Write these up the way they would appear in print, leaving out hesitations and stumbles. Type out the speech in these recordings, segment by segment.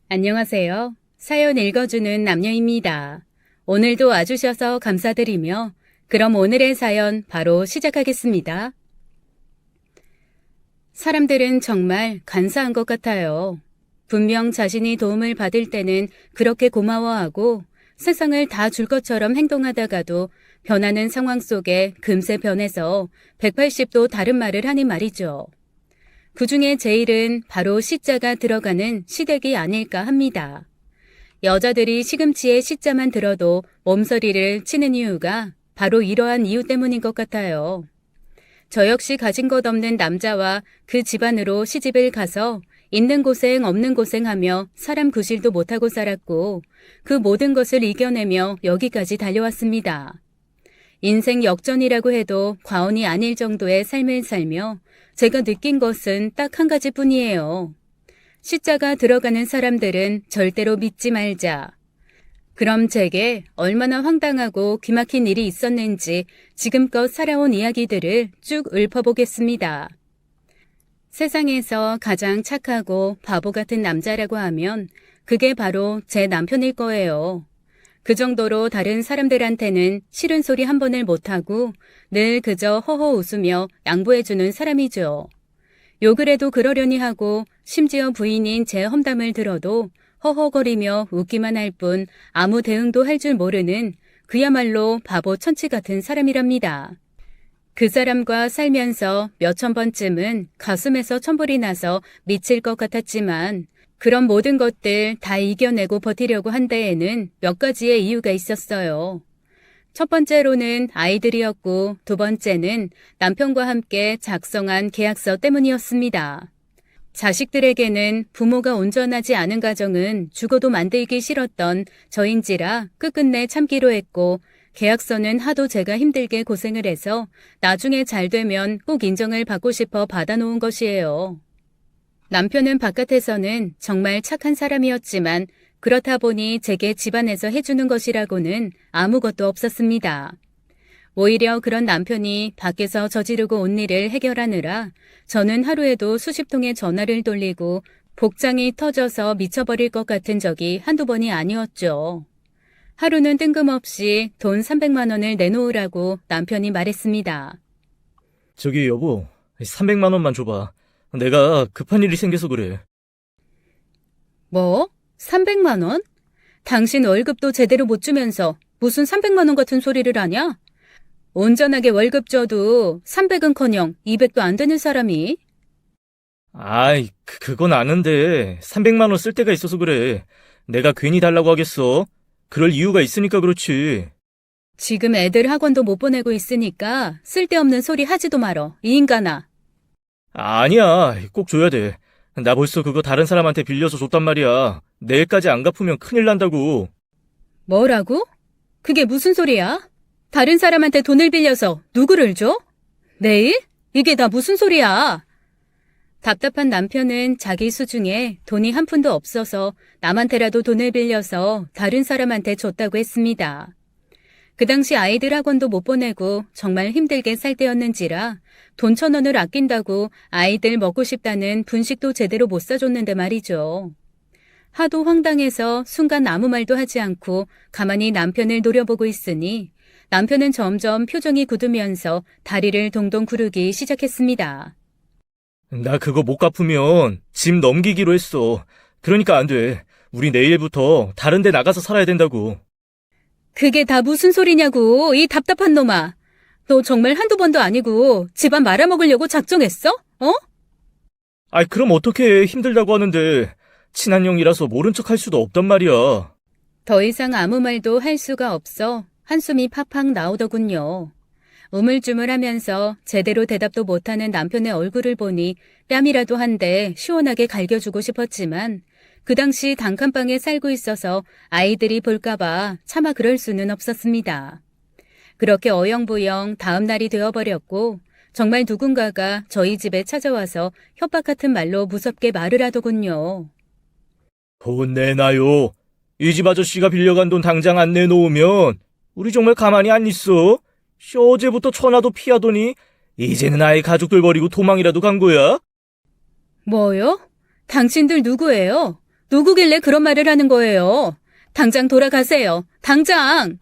안녕하세요. 사연 읽어주는 남녀입니다. 오늘도 와주셔서 감사드리며 그럼 오늘의 사연 바로 시작하겠습니다. 사람들은 정말 간사한 것 같아요. 분명 자신이 도움을 받을 때는 그렇게 고마워하고 세상을 다 줄 것처럼 행동하다가도 변하는 상황 속에 금세 변해서 180도 다른 말을 하니 말이죠. 그 중에 제일은 바로 시자가 들어가는 시댁이 아닐까 합니다. 여자들이 시금치에 시자만 들어도 몸서리를 치는 이유가 바로 이러한 이유 때문인 것 같아요. 저 역시 가진 것 없는 남자와 그 집안으로 시집을 가서 있는 고생 없는 고생하며 사람 구실도 못하고 살았고 그 모든 것을 이겨내며 여기까지 달려왔습니다. 인생 역전이라고 해도 과언이 아닐 정도의 삶을 살며 제가 느낀 것은 딱 한 가지뿐이에요. 시자가 들어가는 사람들은 절대로 믿지 말자. 그럼 제게 얼마나 황당하고 귀막힌 일이 있었는지 지금껏 살아온 이야기들을 쭉 읊어보겠습니다. 세상에서 가장 착하고 바보 같은 남자라고 하면 그게 바로 제 남편일 거예요. 그 정도로 다른 사람들한테는 싫은 소리 한 번을 못하고 늘 그저 허허 웃으며 양보해주는 사람이죠. 욕을 해도 그러려니 하고 심지어 부인인 제 험담을 들어도 허허거리며 웃기만 할 뿐 아무 대응도 할 줄 모르는 그야말로 바보 천치 같은 사람이랍니다. 그 사람과 살면서 몇천 번쯤은 가슴에서 천불이 나서 미칠 것 같았지만 그런 모든 것들 다 이겨내고 버티려고 한 데에는 몇 가지의 이유가 있었어요. 첫 번째로는 아이들이었고 두 번째는 남편과 함께 작성한 계약서 때문이었습니다. 자식들에게는 부모가 온전하지 않은 가정은 죽어도 만들기 싫었던 저인지라 끝끝내 참기로 했고 계약서는 하도 제가 힘들게 고생을 해서 나중에 잘 되면 꼭 인정을 받고 싶어 받아놓은 것이에요. 남편은 바깥에서는 정말 착한 사람이었지만 그렇다 보니 제게 집안에서 해주는 것이라고는 아무것도 없었습니다. 오히려 그런 남편이 밖에서 저지르고 온 일을 해결하느라 저는 하루에도 수십 통의 전화를 돌리고 복장이 터져서 미쳐버릴 것 같은 적이 한두 번이 아니었죠. 하루는 뜬금없이 돈 300만 원을 내놓으라고 남편이 말했습니다. 저기 여보, 300만 원만 줘봐. 내가 급한 일이 생겨서 그래. 뭐? 300만 원? 당신 월급도 제대로 못 주면서 무슨 300만 원 같은 소리를 하냐? 온전하게 월급 줘도 300은커녕 200도 안 되는 사람이? 아이, 그건 아는데 300만 원 쓸 때가 있어서 그래. 내가 괜히 달라고 하겠어? 그럴 이유가 있으니까 그렇지. 지금 애들 학원도 못 보내고 있으니까 쓸데없는 소리 하지도 말어, 이 인간아. 아니야, 꼭 줘야 돼. 나 벌써 그거 다른 사람한테 빌려서 줬단 말이야. 내일까지 안 갚으면 큰일 난다고. 뭐라고? 그게 무슨 소리야? 다른 사람한테 돈을 빌려서 누구를 줘? 내일? 이게 다 무슨 소리야? 답답한 남편은 자기 수중에 돈이 한 푼도 없어서 남한테라도 돈을 빌려서 다른 사람한테 줬다고 했습니다. 그 당시 아이들 학원도 못 보내고 정말 힘들게 살 때였는지라 돈 1,000원을 아낀다고 아이들 먹고 싶다는 분식도 제대로 못 사줬는데 말이죠. 하도 황당해서 순간 아무 말도 하지 않고 가만히 남편을 노려보고 있으니 남편은 점점 표정이 굳으면서 다리를 동동 구르기 시작했습니다. 나 그거 못 갚으면 집 넘기기로 했어. 그러니까 안 돼. 우리 내일부터 다른 데 나가서 살아야 된다고. 그게 다 무슨 소리냐고, 이 답답한 놈아. 너 정말 한두 번도 아니고 집안 말아먹으려고 작정했어? 어? 아이, 그럼 어떡해. 힘들다고 하는데. 친한 형이라서 모른 척 할 수도 없단 말이야. 더 이상 아무 말도 할 수가 없어 한숨이 팍팍 나오더군요. 우물쭈물하면서 제대로 대답도 못하는 남편의 얼굴을 보니 뺨이라도 한 대 시원하게 갈겨주고 싶었지만 그 당시 단칸방에 살고 있어서 아이들이 볼까봐 차마 그럴 수는 없었습니다. 그렇게 어영부영 다음 날이 되어버렸고 정말 누군가가 저희 집에 찾아와서 협박 같은 말로 무섭게 말을 하더군요. 돈 내놔요. 이 집 아저씨가 빌려간 돈 당장 안 내놓으면 우리 정말 가만히 안 있어. 어제부터 천하도 피하더니 이제는 아예 가족들 버리고 도망이라도 간 거야? 뭐요? 당신들 누구예요? 누구길래 그런 말을 하는 거예요? 당장 돌아가세요. 당장!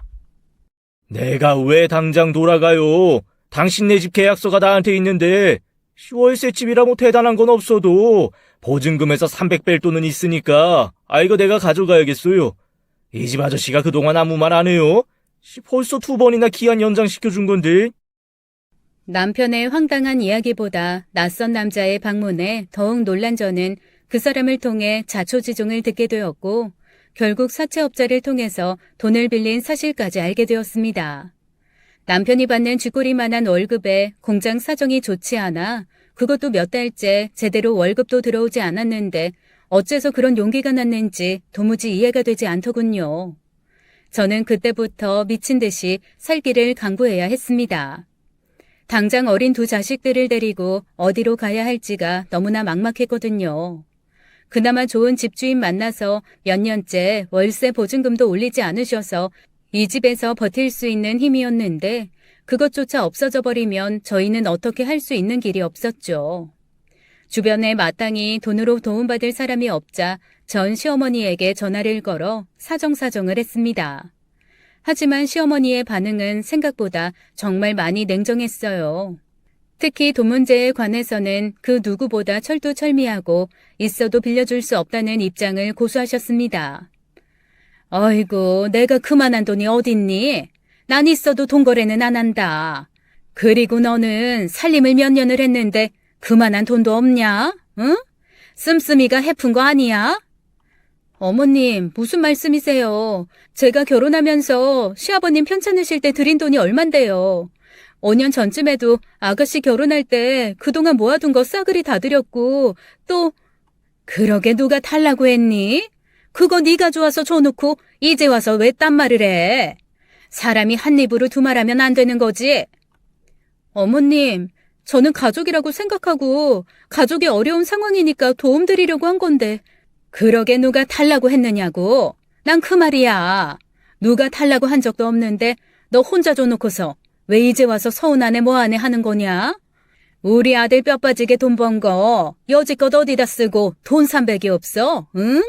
내가 왜 당장 돌아가요? 당신네 집 계약서가 나한테 있는데 월세 집이라 뭐 대단한 건 없어도 보증금에서 300뺄 돈은 있으니까 이거 내가 가져가야겠어요. 이 집 아저씨가 그동안 아무 말 안 해요? 벌써 2번이나 기한 연장시켜준 건데. 남편의 황당한 이야기보다 낯선 남자의 방문에 더욱 놀란 저는 그 사람을 통해 자초지종을 듣게 되었고 결국 사채업자를 통해서 돈을 빌린 사실까지 알게 되었습니다. 남편이 받는 쥐꼬리만한 월급에 공장 사정이 좋지 않아 그것도 몇 달째 제대로 월급도 들어오지 않았는데 어째서 그런 용기가 났는지 도무지 이해가 되지 않더군요. 저는 그때부터 미친 듯이 살기를 강구해야 했습니다. 당장 어린 2 자식들을 데리고 어디로 가야 할지가 너무나 막막했거든요. 그나마 좋은 집주인 만나서 몇 년째 월세 보증금도 올리지 않으셔서 이 집에서 버틸 수 있는 힘이었는데 그것조차 없어져 버리면 저희는 어떻게 할 수 있는 길이 없었죠. 주변에 마땅히 돈으로 도움받을 사람이 없자 전 시어머니에게 전화를 걸어 사정사정을 했습니다. 하지만 시어머니의 반응은 생각보다 정말 많이 냉정했어요. 특히 돈 문제에 관해서는 그 누구보다 철두철미하고 있어도 빌려줄 수 없다는 입장을 고수하셨습니다. 어이구, 내가 그만한 돈이 어딨니? 난 있어도 돈 거래는 안 한다. 그리고 너는 살림을 몇 년을 했는데 그만한 돈도 없냐? 응? 씀씀이가 해픈 거 아니야? 어머님, 무슨 말씀이세요? 제가 결혼하면서 시아버님 편찮으실 때 드린 돈이 얼만데요. 5년 전쯤에도 아가씨 결혼할 때 그동안 모아둔 거 싸그리 다 드렸고 또 그러게 누가 달라고 했니? 그거 네가 좋아서 줘놓고 이제 와서 왜 딴 말을 해? 사람이 한 입으로 2말하면 안 되는 거지. 어머님, 저는 가족이라고 생각하고 가족이 어려운 상황이니까 도움드리려고 한 건데 그러게 누가 달라고 했느냐고. 난 그 말이야. 누가 달라고 한 적도 없는데 너 혼자 줘놓고서 왜 이제 와서 서운하네 뭐하네 하는 거냐? 우리 아들 뼈 빠지게 돈 번 거 여지껏 어디다 쓰고 돈 300이 없어? 응?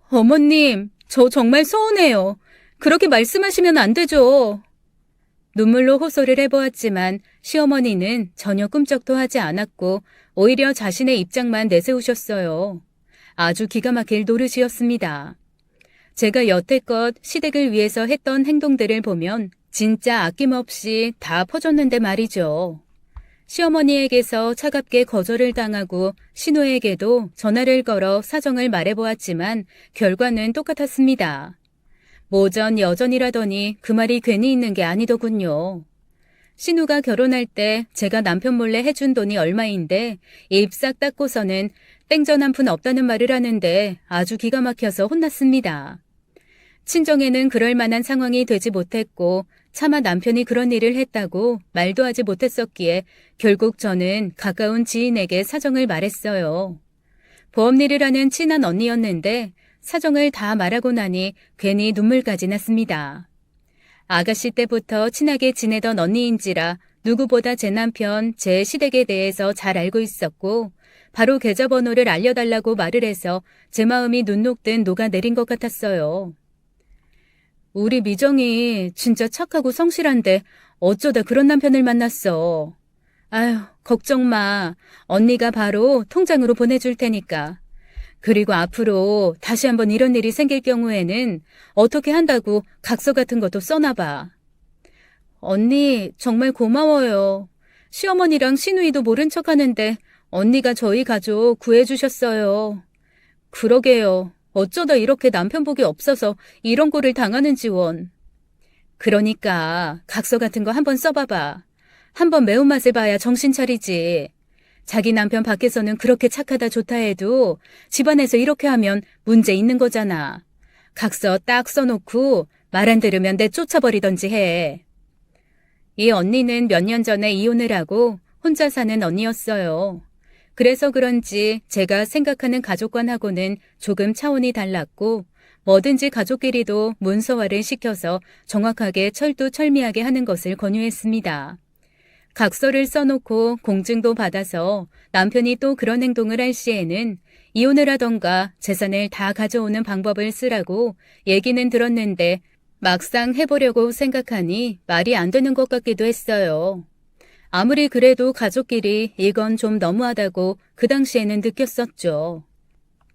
어머님, 저 정말 서운해요. 그렇게 말씀하시면 안 되죠. 눈물로 호소를 해보았지만 시어머니는 전혀 꿈쩍도 하지 않았고 오히려 자신의 입장만 내세우셨어요. 아주 기가 막힐 노릇이었습니다. 제가 여태껏 시댁을 위해서 했던 행동들을 보면 진짜 아낌없이 다 퍼줬는데 말이죠. 시어머니에게서 차갑게 거절을 당하고 신우에게도 전화를 걸어 사정을 말해보았지만 결과는 똑같았습니다. 모전 여전이라더니 그 말이 괜히 있는 게 아니더군요. 신우가 결혼할 때 제가 남편 몰래 해준 돈이 얼마인데 입 싹 닫고서는 땡전 한 푼 없다는 말을 하는데 아주 기가 막혀서 혼났습니다. 친정에는 그럴 만한 상황이 되지 못했고 차마 남편이 그런 일을 했다고 말도 하지 못했었기에 결국 저는 가까운 지인에게 사정을 말했어요. 보험 일을 하는 친한 언니였는데 사정을 다 말하고 나니 괜히 눈물까지 났습니다. 아가씨 때부터 친하게 지내던 언니인지라 누구보다 제 남편, 제 시댁에 대해서 잘 알고 있었고 바로 계좌번호를 알려달라고 말을 해서 제 마음이 눈 녹듯 녹아내린 것 같았어요. 우리 미정이 진짜 착하고 성실한데 어쩌다 그런 남편을 만났어. 아휴, 걱정 마. 언니가 바로 통장으로 보내줄 테니까. 그리고 앞으로 다시 한번 이런 일이 생길 경우에는 어떻게 한다고 각서 같은 것도 써놔봐. 언니, 정말 고마워요. 시어머니랑 시누이도 모른 척 하는데 언니가 저희 가족 구해주셨어요. 그러게요. 어쩌다 이렇게 남편 복이 없어서 이런 꼴을 당하는지 원. 그러니까 각서 같은 거 한번 써봐봐. 한번 매운맛을 봐야 정신 차리지. 자기 남편 밖에서는 그렇게 착하다 좋다 해도 집안에서 이렇게 하면 문제 있는 거잖아. 각서 딱 써놓고 말 안 들으면 내 쫓아버리던지 해. 이 언니는 몇 년 전에 이혼을 하고 혼자 사는 언니였어요. 그래서 그런지 제가 생각하는 가족관하고는 조금 차원이 달랐고 뭐든지 가족끼리도 문서화를 시켜서 정확하게 철두철미하게 하는 것을 권유했습니다. 각서를 써놓고 공증도 받아서 남편이 또 그런 행동을 할 시에는 이혼을 하던가 재산을 다 가져오는 방법을 쓰라고 얘기는 들었는데 막상 해보려고 생각하니 말이 안 되는 것 같기도 했어요. 아무리 그래도 가족끼리 이건 좀 너무하다고 그 당시에는 느꼈었죠.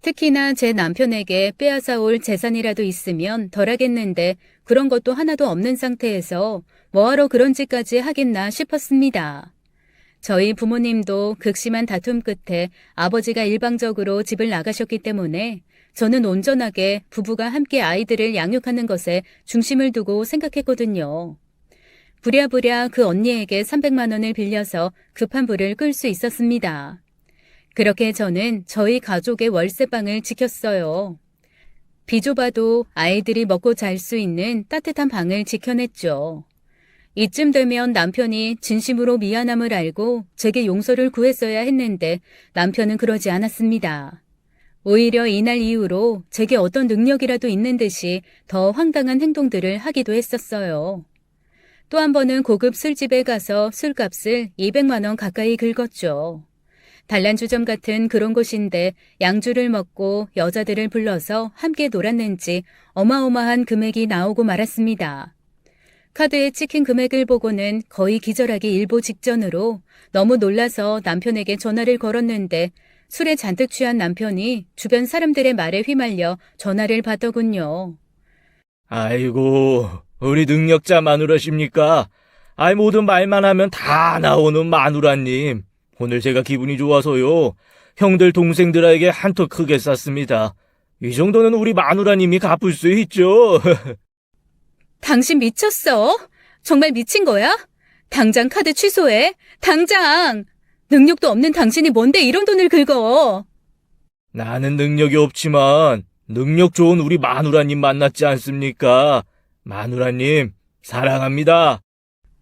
특히나 제 남편에게 빼앗아올 재산이라도 있으면 덜하겠는데 그런 것도 하나도 없는 상태에서 뭐하러 그런 짓까지 하겠나 싶었습니다. 저희 부모님도 극심한 다툼 끝에 아버지가 일방적으로 집을 나가셨기 때문에 저는 온전하게 부부가 함께 아이들을 양육하는 것에 중심을 두고 생각했거든요. 부랴부랴 그 언니에게 300만 원을 빌려서 급한 불을 끌 수 있었습니다. 그렇게 저는 저희 가족의 월세방을 지켰어요. 비좁아도 아이들이 먹고 잘 수 있는 따뜻한 방을 지켜냈죠. 이쯤 되면 남편이 진심으로 미안함을 알고 제게 용서를 구했어야 했는데 남편은 그러지 않았습니다. 오히려 이날 이후로 제게 어떤 능력이라도 있는 듯이 더 황당한 행동들을 하기도 했었어요. 또 한 번은 고급 술집에 가서 술값을 200만 원 가까이 긁었죠. 단란주점 같은 그런 곳인데 양주를 먹고 여자들을 불러서 함께 놀았는지 어마어마한 금액이 나오고 말았습니다. 카드에 찍힌 금액을 보고는 거의 기절하기 일보 직전으로 너무 놀라서 남편에게 전화를 걸었는데 술에 잔뜩 취한 남편이 주변 사람들의 말에 휘말려 전화를 받더군요. 아이고, 우리 능력자 마누라십니까? 아이, 모든 말만 하면 다 나오는 마누라님. 오늘 제가 기분이 좋아서요. 형들 동생들에게 한턱 크게 쐈습니다. 이 정도는 우리 마누라님이 갚을 수 있죠. 당신 미쳤어? 정말 미친 거야? 당장 카드 취소해. 당장! 능력도 없는 당신이 뭔데 이런 돈을 긁어? 나는 능력이 없지만 능력 좋은 우리 마누라님 만났지 않습니까? 마누라님, 사랑합니다.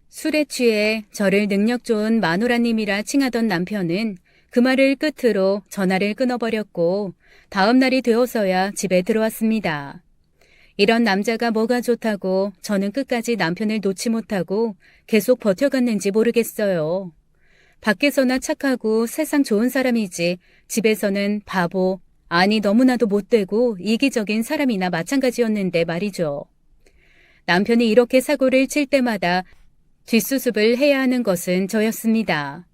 술에 취해 저를 능력 좋은 마누라님이라 칭하던 남편은 그 말을 끝으로 전화를 끊어버렸고 다음 날이 되어서야 집에 들어왔습니다. 이런 남자가 뭐가 좋다고 저는 끝까지 남편을 놓지 못하고 계속 버텨갔는지 모르겠어요. 밖에서나 착하고 세상 좋은 사람이지 집에서는 바보, 아니 너무나도 못되고 이기적인 사람이나 마찬가지였는데 말이죠. 남편이 이렇게 사고를 칠 때마다 뒷수습을 해야 하는 것은 저였습니다.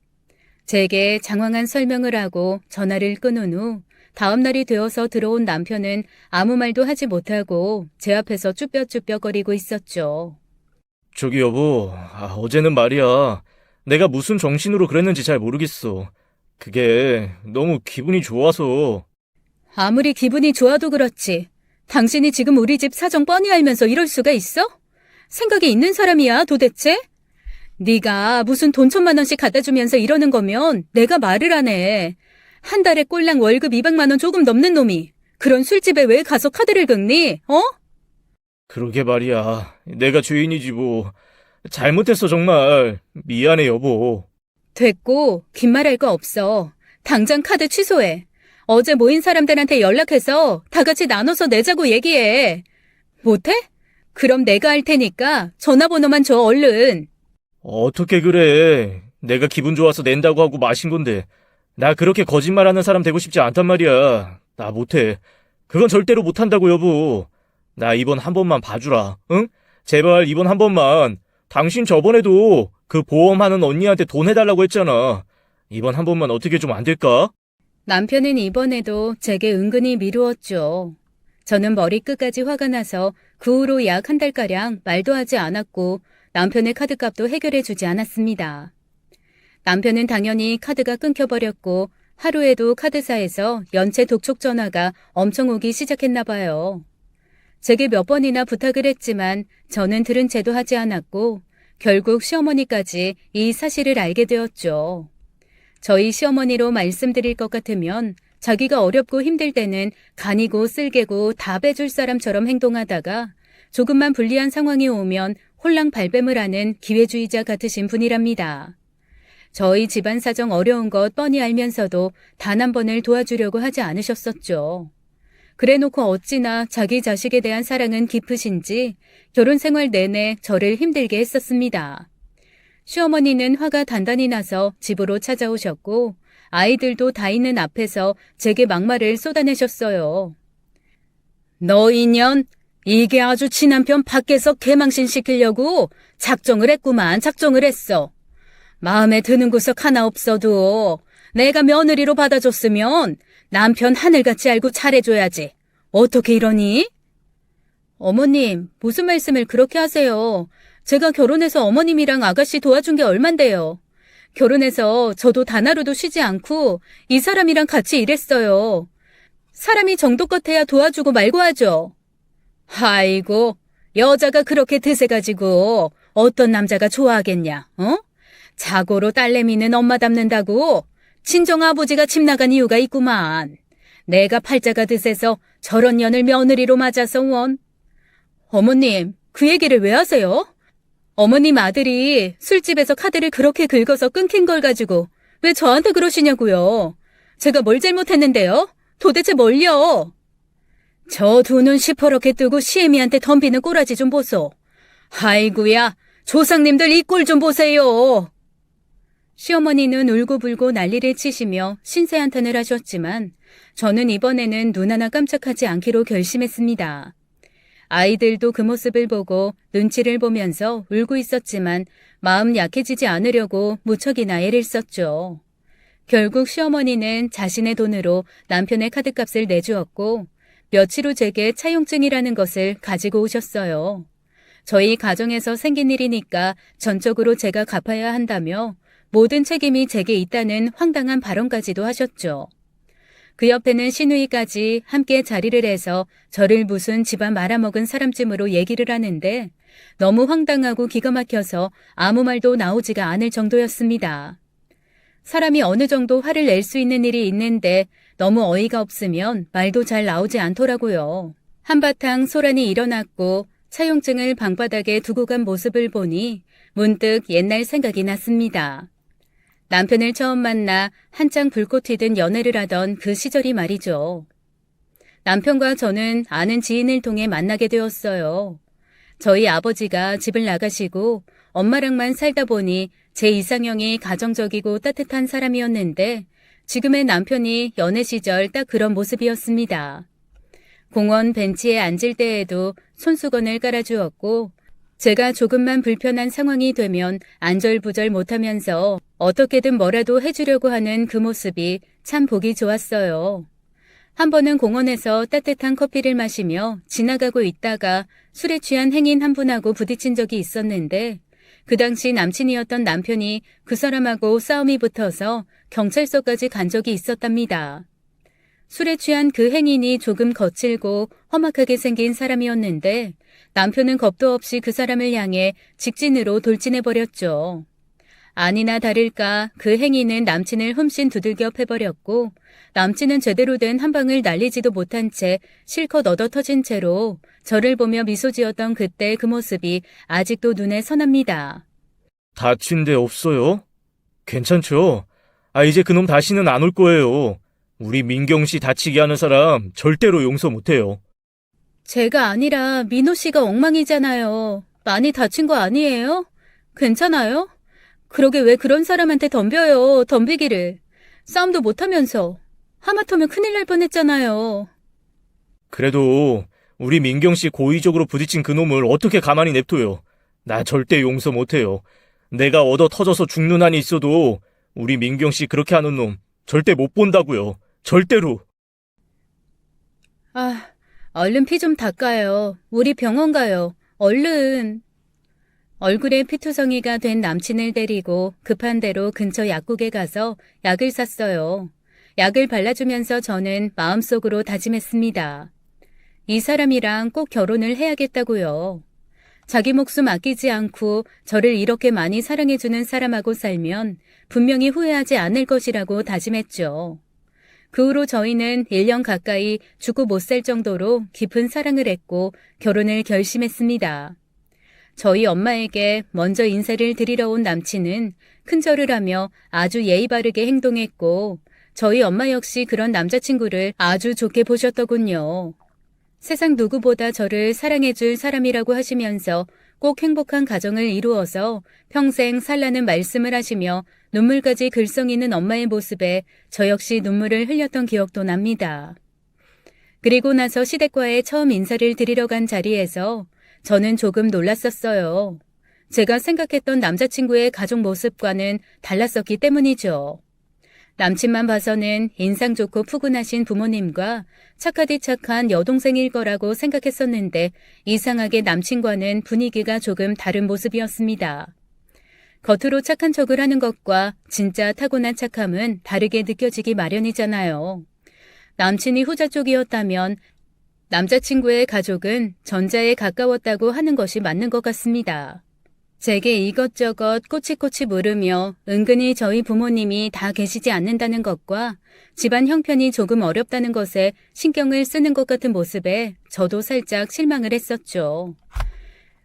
제게 장황한 설명을 하고 전화를 끊은 후 다음 날이 되어서 들어온 남편은 아무 말도 하지 못하고 제 앞에서 쭈뼛쭈뼛거리고 있었죠. 저기 여보, 어제는 말이야. 내가 무슨 정신으로 그랬는지 잘 모르겠어. 그게 너무 기분이 좋아서. 아무리 기분이 좋아도 그렇지. 당신이 지금 우리 집 사정 뻔히 알면서 이럴 수가 있어? 생각이 있는 사람이야 도대체? 네가 무슨 돈 1,000만 원씩 갖다 주면서 이러는 거면 내가 말을 안 해. 한 달에 꼴랑 월급 200만 원 조금 넘는 놈이 그런 술집에 왜 가서 카드를 긁니? 어? 그러게 말이야. 내가 죄인이지 뭐. 잘못했어 정말. 미안해 여보. 됐고 긴 말 할 거 없어. 당장 카드 취소해. 어제 모인 사람들한테 연락해서 다 같이 나눠서 내자고 얘기해. 못해? 그럼 내가 할 테니까 전화번호만 줘 얼른. 어떻게 그래. 내가 기분 좋아서 낸다고 하고 마신 건데. 나 그렇게 거짓말하는 사람 되고 싶지 않단 말이야. 나 못해. 그건 절대로 못한다고 여보. 나 이번 한 번만 봐주라. 응? 제발 이번 한 번만. 당신 저번에도 그 보험하는 언니한테 돈 해달라고 했잖아. 이번 한 번만 어떻게 좀 안 될까? 남편은 이번에도 제게 은근히 미루었죠. 저는 머리끝까지 화가 나서 그 후로 약 한 달가량 말도 하지 않았고 남편의 카드값도 해결해주지 않았습니다. 남편은 당연히 카드가 끊겨버렸고 하루에도 카드사에서 연체 독촉 전화가 엄청 오기 시작했나 봐요. 제게 몇 번이나 부탁을 했지만 저는 들은 채도 하지 않았고 결국 시어머니까지 이 사실을 알게 되었죠. 저희 시어머니로 말씀드릴 것 같으면 자기가 어렵고 힘들 때는 간이고 쓸개고 다 빼줄 사람처럼 행동하다가 조금만 불리한 상황이 오면 홀랑 발뺌을 하는 기회주의자 같으신 분이랍니다. 저희 집안 사정 어려운 것 뻔히 알면서도 단 한 번을 도와주려고 하지 않으셨었죠. 그래놓고 어찌나 자기 자식에 대한 사랑은 깊으신지 결혼 생활 내내 저를 힘들게 했었습니다. 시어머니는 화가 단단히 나서 집으로 찾아오셨고 아이들도 다 있는 앞에서 제게 막말을 쏟아내셨어요. 너 인연, 이게 아주 친한편 밖에서 개망신 시키려고 작정을 했구만, 작정을 했어. 마음에 드는 구석 하나 없어도 내가 며느리로 받아줬으면 남편 하늘같이 알고 잘해줘야지. 어떻게 이러니? 어머님, 무슨 말씀을 그렇게 하세요. 제가 결혼해서 어머님이랑 아가씨 도와준 게 얼만데요. 결혼해서 저도 단 하루도 쉬지 않고 이 사람이랑 같이 일했어요. 사람이 정도껏 해야 도와주고 말고 하죠. 아이고, 여자가 그렇게 드세가지고 어떤 남자가 좋아하겠냐, 어? 자고로 딸내미는 엄마 닮는다고 친정아버지가 집 나간 이유가 있구만. 내가 팔자가 드세서 저런 년을 며느리로 맞아서 원. 어머님, 그 얘기를 왜 하세요? 어머님 아들이 술집에서 카드를 그렇게 긁어서 끊긴 걸 가지고 왜 저한테 그러시냐고요. 제가 뭘 잘못했는데요? 도대체 뭘요? 저 두 눈 시퍼렇게 뜨고 시애미한테 덤비는 꼬라지 좀 보소. 아이구야, 조상님들 이 꼴 좀 보세요. 시어머니는 울고불고 난리를 치시며 신세한탄을 하셨지만 저는 이번에는 눈 하나 깜짝하지 않기로 결심했습니다. 아이들도 그 모습을 보고 눈치를 보면서 울고 있었지만 마음 약해지지 않으려고 무척이나 애를 썼죠. 결국 시어머니는 자신의 돈으로 남편의 카드값을 내주었고 며칠 후 제게 차용증이라는 것을 가지고 오셨어요. 저희 가정에서 생긴 일이니까 전적으로 제가 갚아야 한다며 모든 책임이 제게 있다는 황당한 발언까지도 하셨죠. 그 옆에는 시누이까지 함께 자리를 해서 저를 무슨 집안 말아먹은 사람쯤으로 얘기를 하는데 너무 황당하고 기가 막혀서 아무 말도 나오지가 않을 정도였습니다. 사람이 어느 정도 화를 낼 수 있는 일이 있는데 너무 어이가 없으면 말도 잘 나오지 않더라고요. 한바탕 소란이 일어났고 차용증을 방바닥에 두고 간 모습을 보니 문득 옛날 생각이 났습니다. 남편을 처음 만나 한창 불꽃 튀든 연애를 하던 그 시절이 말이죠. 남편과 저는 아는 지인을 통해 만나게 되었어요. 저희 아버지가 집을 나가시고 엄마랑만 살다 보니 제 이상형이 가정적이고 따뜻한 사람이었는데 지금의 남편이 연애 시절 딱 그런 모습이었습니다. 공원 벤치에 앉을 때에도 손수건을 깔아주었고 제가 조금만 불편한 상황이 되면 안절부절 못하면서 어떻게든 뭐라도 해주려고 하는 그 모습이 참 보기 좋았어요. 한 번은 공원에서 따뜻한 커피를 마시며 지나가고 있다가 술에 취한 행인 한 분하고 부딪힌 적이 있었는데 그 당시 남친이었던 남편이 그 사람하고 싸움이 붙어서 경찰서까지 간 적이 있었답니다. 술에 취한 그 행인이 조금 거칠고 험악하게 생긴 사람이었는데 남편은 겁도 없이 그 사람을 향해 직진으로 돌진해버렸죠. 아니나 다를까 그 행인은 남친을 흠씬 두들겨 패버렸고 남친은 제대로 된 한 방을 날리지도 못한 채 실컷 얻어터진 채로 저를 보며 미소 지었던 그때 그 모습이 아직도 눈에 선합니다. 다친 데 없어요? 괜찮죠? 이제 그놈 다시는 안 올 거예요. 우리 민경 씨 다치게 하는 사람 절대로 용서 못해요. 제가 아니라 민호 씨가 엉망이잖아요. 많이 다친 거 아니에요? 괜찮아요? 그러게 왜 그런 사람한테 덤벼요, 덤비기를. 싸움도 못하면서. 하마터면 큰일 날 뻔했잖아요. 그래도 우리 민경 씨 고의적으로 부딪힌 그놈을 어떻게 가만히 냅둬요. 나 절대 용서 못해요. 내가 얻어 터져서 죽는 한이 있어도 우리 민경 씨 그렇게 하는 놈 절대 못 본다고요. 절대로. 얼른 피 좀 닦아요. 우리 병원 가요. 얼른. 얼굴에 피투성이가 된 남친을 데리고 급한 대로 근처 약국에 가서 약을 샀어요. 약을 발라주면서 저는 마음속으로 다짐했습니다. 이 사람이랑 꼭 결혼을 해야겠다고요. 자기 목숨 아끼지 않고 저를 이렇게 많이 사랑해주는 사람하고 살면 분명히 후회하지 않을 것이라고 다짐했죠. 그 후로 저희는 1년 가까이 죽고 못 살 정도로 깊은 사랑을 했고 결혼을 결심했습니다. 저희 엄마에게 먼저 인사를 드리러 온 남친은 큰절을 하며 아주 예의 바르게 행동했고 저희 엄마 역시 그런 남자친구를 아주 좋게 보셨더군요. 세상 누구보다 저를 사랑해줄 사람이라고 하시면서 꼭 행복한 가정을 이루어서 평생 살라는 말씀을 하시며 눈물까지 글썽이는 엄마의 모습에 저 역시 눈물을 흘렸던 기억도 납니다. 그리고 나서 시댁과의 처음 인사를 드리러 간 자리에서 저는 조금 놀랐었어요. 제가 생각했던 남자친구의 가족 모습과는 달랐었기 때문이죠. 남친만 봐서는 인상 좋고 푸근하신 부모님과 착하디 착한 여동생일 거라고 생각했었는데 이상하게 남친과는 분위기가 조금 다른 모습이었습니다. 겉으로 착한 척을 하는 것과 진짜 타고난 착함은 다르게 느껴지기 마련이잖아요. 남친이 후자 쪽이었다면 남자친구의 가족은 전자에 가까웠다고 하는 것이 맞는 것 같습니다. 제게 이것저것 꼬치꼬치 물으며 은근히 저희 부모님이 다 계시지 않는다는 것과 집안 형편이 조금 어렵다는 것에 신경을 쓰는 것 같은 모습에 저도 살짝 실망을 했었죠.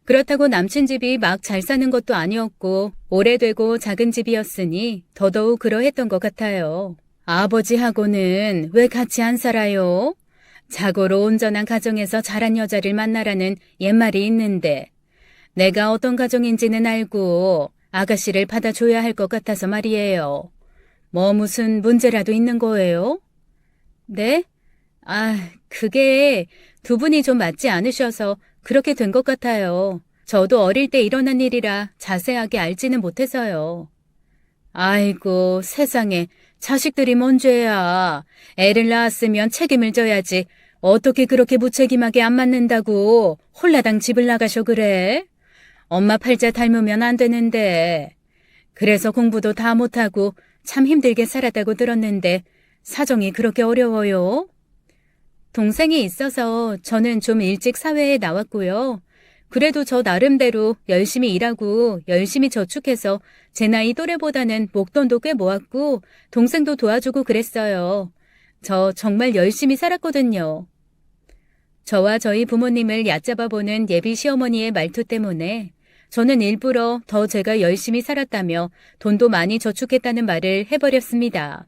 그렇다고 남친 집이 막 잘 사는 것도 아니었고 오래되고 작은 집이었으니 더더욱 그러했던 것 같아요. 아버지하고는 왜 같이 안 살아요? 자고로 온전한 가정에서 자란 여자를 만나라는 옛말이 있는데 내가 어떤 가정인지는 알고 아가씨를 받아줘야 할 것 같아서 말이에요. 뭐 무슨 문제라도 있는 거예요? 네? 그게 두 분이 좀 맞지 않으셔서 그렇게 된 것 같아요. 저도 어릴 때 일어난 일이라 자세하게 알지는 못해서요. 아이고 세상에 자식들이 뭔 죄야. 애를 낳았으면 책임을 져야지. 어떻게 그렇게 무책임하게 안 맞는다고 홀라당 집을 나가셔 그래? 엄마 팔자 닮으면 안 되는데. 그래서 공부도 다 못하고 참 힘들게 살았다고 들었는데 사정이 그렇게 어려워요? 동생이 있어서 저는 좀 일찍 사회에 나왔고요. 그래도 저 나름대로 열심히 일하고 열심히 저축해서 제 나이 또래보다는 목돈도 꽤 모았고 동생도 도와주고 그랬어요. 저 정말 열심히 살았거든요. 저와 저희 부모님을 얕잡아보는 예비 시어머니의 말투 때문에 저는 일부러 더 제가 열심히 살았다며 돈도 많이 저축했다는 말을 해버렸습니다.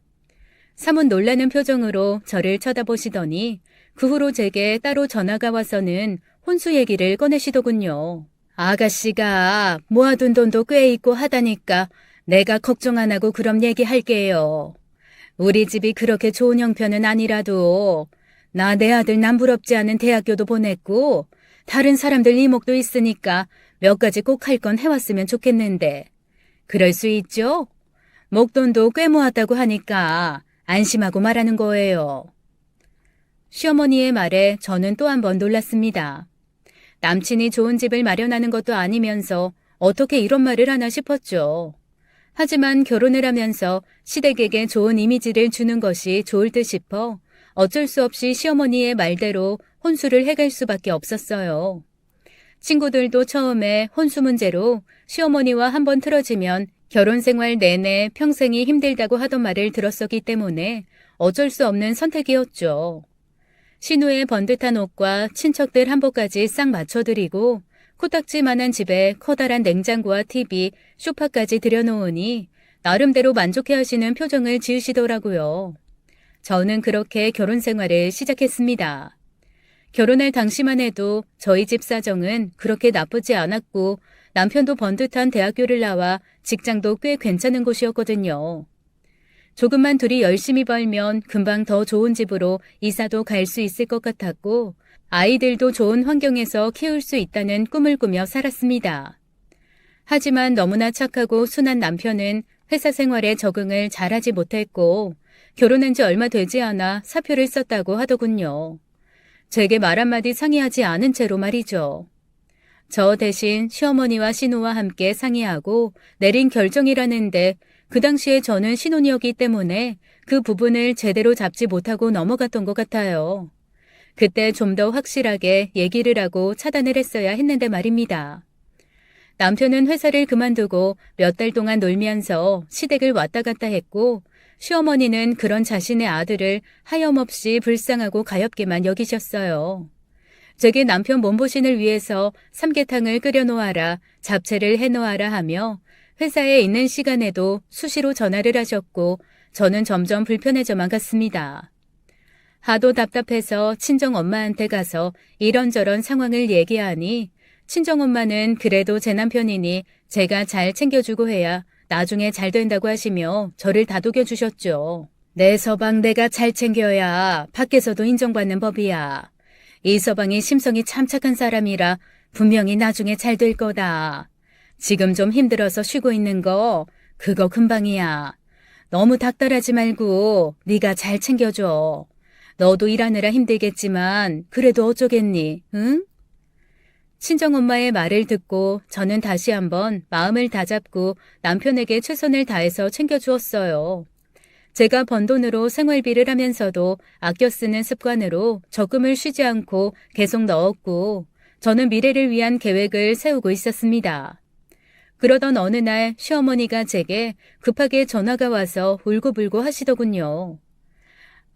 사뭇 놀라는 표정으로 저를 쳐다보시더니 그 후로 제게 따로 전화가 와서는 혼수 얘기를 꺼내시더군요. 아가씨가 모아둔 돈도 꽤 있고 하다니까 내가 걱정 안 하고 그럼 얘기할게요. 우리 집이 그렇게 좋은 형편은 아니라도 나 내 아들 남부럽지 않은 대학교도 보냈고 다른 사람들 이목도 있으니까 몇 가지 꼭 할 건 해왔으면 좋겠는데 그럴 수 있죠? 목돈도 꽤 모았다고 하니까 안심하고 말하는 거예요. 시어머니의 말에 저는 또 한 번 놀랐습니다. 남친이 좋은 집을 마련하는 것도 아니면서 어떻게 이런 말을 하나 싶었죠. 하지만 결혼을 하면서 시댁에게 좋은 이미지를 주는 것이 좋을 듯 싶어 어쩔 수 없이 시어머니의 말대로 혼수를 해갈 수밖에 없었어요. 친구들도 처음에 혼수 문제로 시어머니와 한번 틀어지면 결혼 생활 내내 평생이 힘들다고 하던 말을 들었었기 때문에 어쩔 수 없는 선택이었죠. 신우의 번듯한 옷과 친척들 한복까지 싹 맞춰드리고 코딱지만한 집에 커다란 냉장고와 TV, 소파까지 들여놓으니 나름대로 만족해하시는 표정을 지으시더라고요. 저는 그렇게 결혼 생활을 시작했습니다. 결혼할 당시만 해도 저희 집 사정은 그렇게 나쁘지 않았고 남편도 번듯한 대학교를 나와 직장도 꽤 괜찮은 곳이었거든요. 조금만 둘이 열심히 벌면 금방 더 좋은 집으로 이사도 갈 수 있을 것 같았고 아이들도 좋은 환경에서 키울 수 있다는 꿈을 꾸며 살았습니다. 하지만 너무나 착하고 순한 남편은 회사 생활에 적응을 잘하지 못했고 결혼한 지 얼마 되지 않아 사표를 썼다고 하더군요. 제게 말 한마디 상의하지 않은 채로 말이죠. 저 대신 시어머니와 신우와 함께 상의하고 내린 결정이라는데 그 당시에 저는 신혼이었기 때문에 그 부분을 제대로 잡지 못하고 넘어갔던 것 같아요. 그때 좀 더 확실하게 얘기를 하고 차단을 했어야 했는데 말입니다. 남편은 회사를 그만두고 몇 달 동안 놀면서 시댁을 왔다 갔다 했고 시어머니는 그런 자신의 아들을 하염없이 불쌍하고 가엾게만 여기셨어요. 제게 남편 몸보신을 위해서 삼계탕을 끓여놓아라, 잡채를 해놓아라 하며 회사에 있는 시간에도 수시로 전화를 하셨고 저는 점점 불편해져만 갔습니다. 하도 답답해서 친정 엄마한테 가서 이런저런 상황을 얘기하니 친정엄마는 그래도 제 남편이니 제가 잘 챙겨주고 해야 나중에 잘 된다고 하시며 저를 다독여 주셨죠. 내 서방 내가 잘 챙겨야 밖에서도 인정받는 법이야. 이 서방이 심성이 참 착한 사람이라 분명히 나중에 잘 될 거다. 지금 좀 힘들어서 쉬고 있는 거 그거 금방이야. 너무 닥달하지 말고 네가 잘 챙겨줘. 너도 일하느라 힘들겠지만 그래도 어쩌겠니, 응? 친정엄마의 말을 듣고 저는 다시 한번 마음을 다잡고 남편에게 최선을 다해서 챙겨주었어요. 제가 번 돈으로 생활비를 하면서도 아껴 쓰는 습관으로 적금을 쉬지 않고 계속 넣었고 저는 미래를 위한 계획을 세우고 있었습니다. 그러던 어느 날 시어머니가 제게 급하게 전화가 와서 울고불고 하시더군요.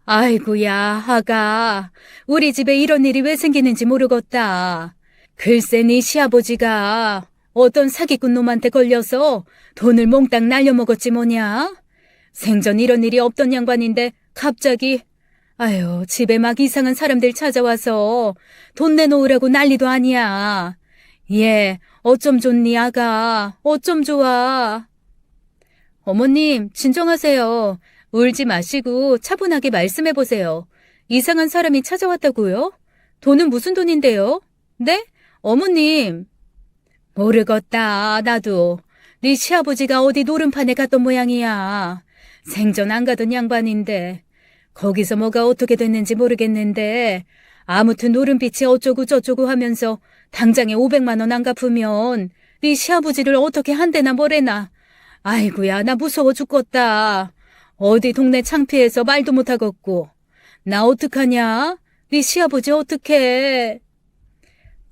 아이고야, 아가. 우리 집에 이런 일이 왜 생기는지 모르겠다. 글쎄 네 시아버지가 어떤 사기꾼 놈한테 걸려서 돈을 몽땅 날려먹었지 뭐냐? 생전 이런 일이 없던 양반인데 갑자기 아유 집에 막 이상한 사람들 찾아와서 돈 내놓으라고 난리도 아니야. 예, 어쩜 좋니 아가. 어쩜 좋아. 어머님 진정하세요. 울지 마시고 차분하게 말씀해보세요. 이상한 사람이 찾아왔다고요? 돈은 무슨 돈인데요? 네? 어머님. 모르겠다 나도. 네 시아버지가 어디 노름판에 갔던 모양이야. 생전 안 가던 양반인데 거기서 뭐가 어떻게 됐는지 모르겠는데 아무튼 노름빛이 어쩌고 저쩌고 하면서 당장에 500만 원 안 갚으면 네 시아버지를 어떻게 한대나 뭐래나. 아이고야 나 무서워 죽겠다. 어디 동네 창피해서 말도 못하겠고. 나 어떡하냐? 네 시아버지 어떡해?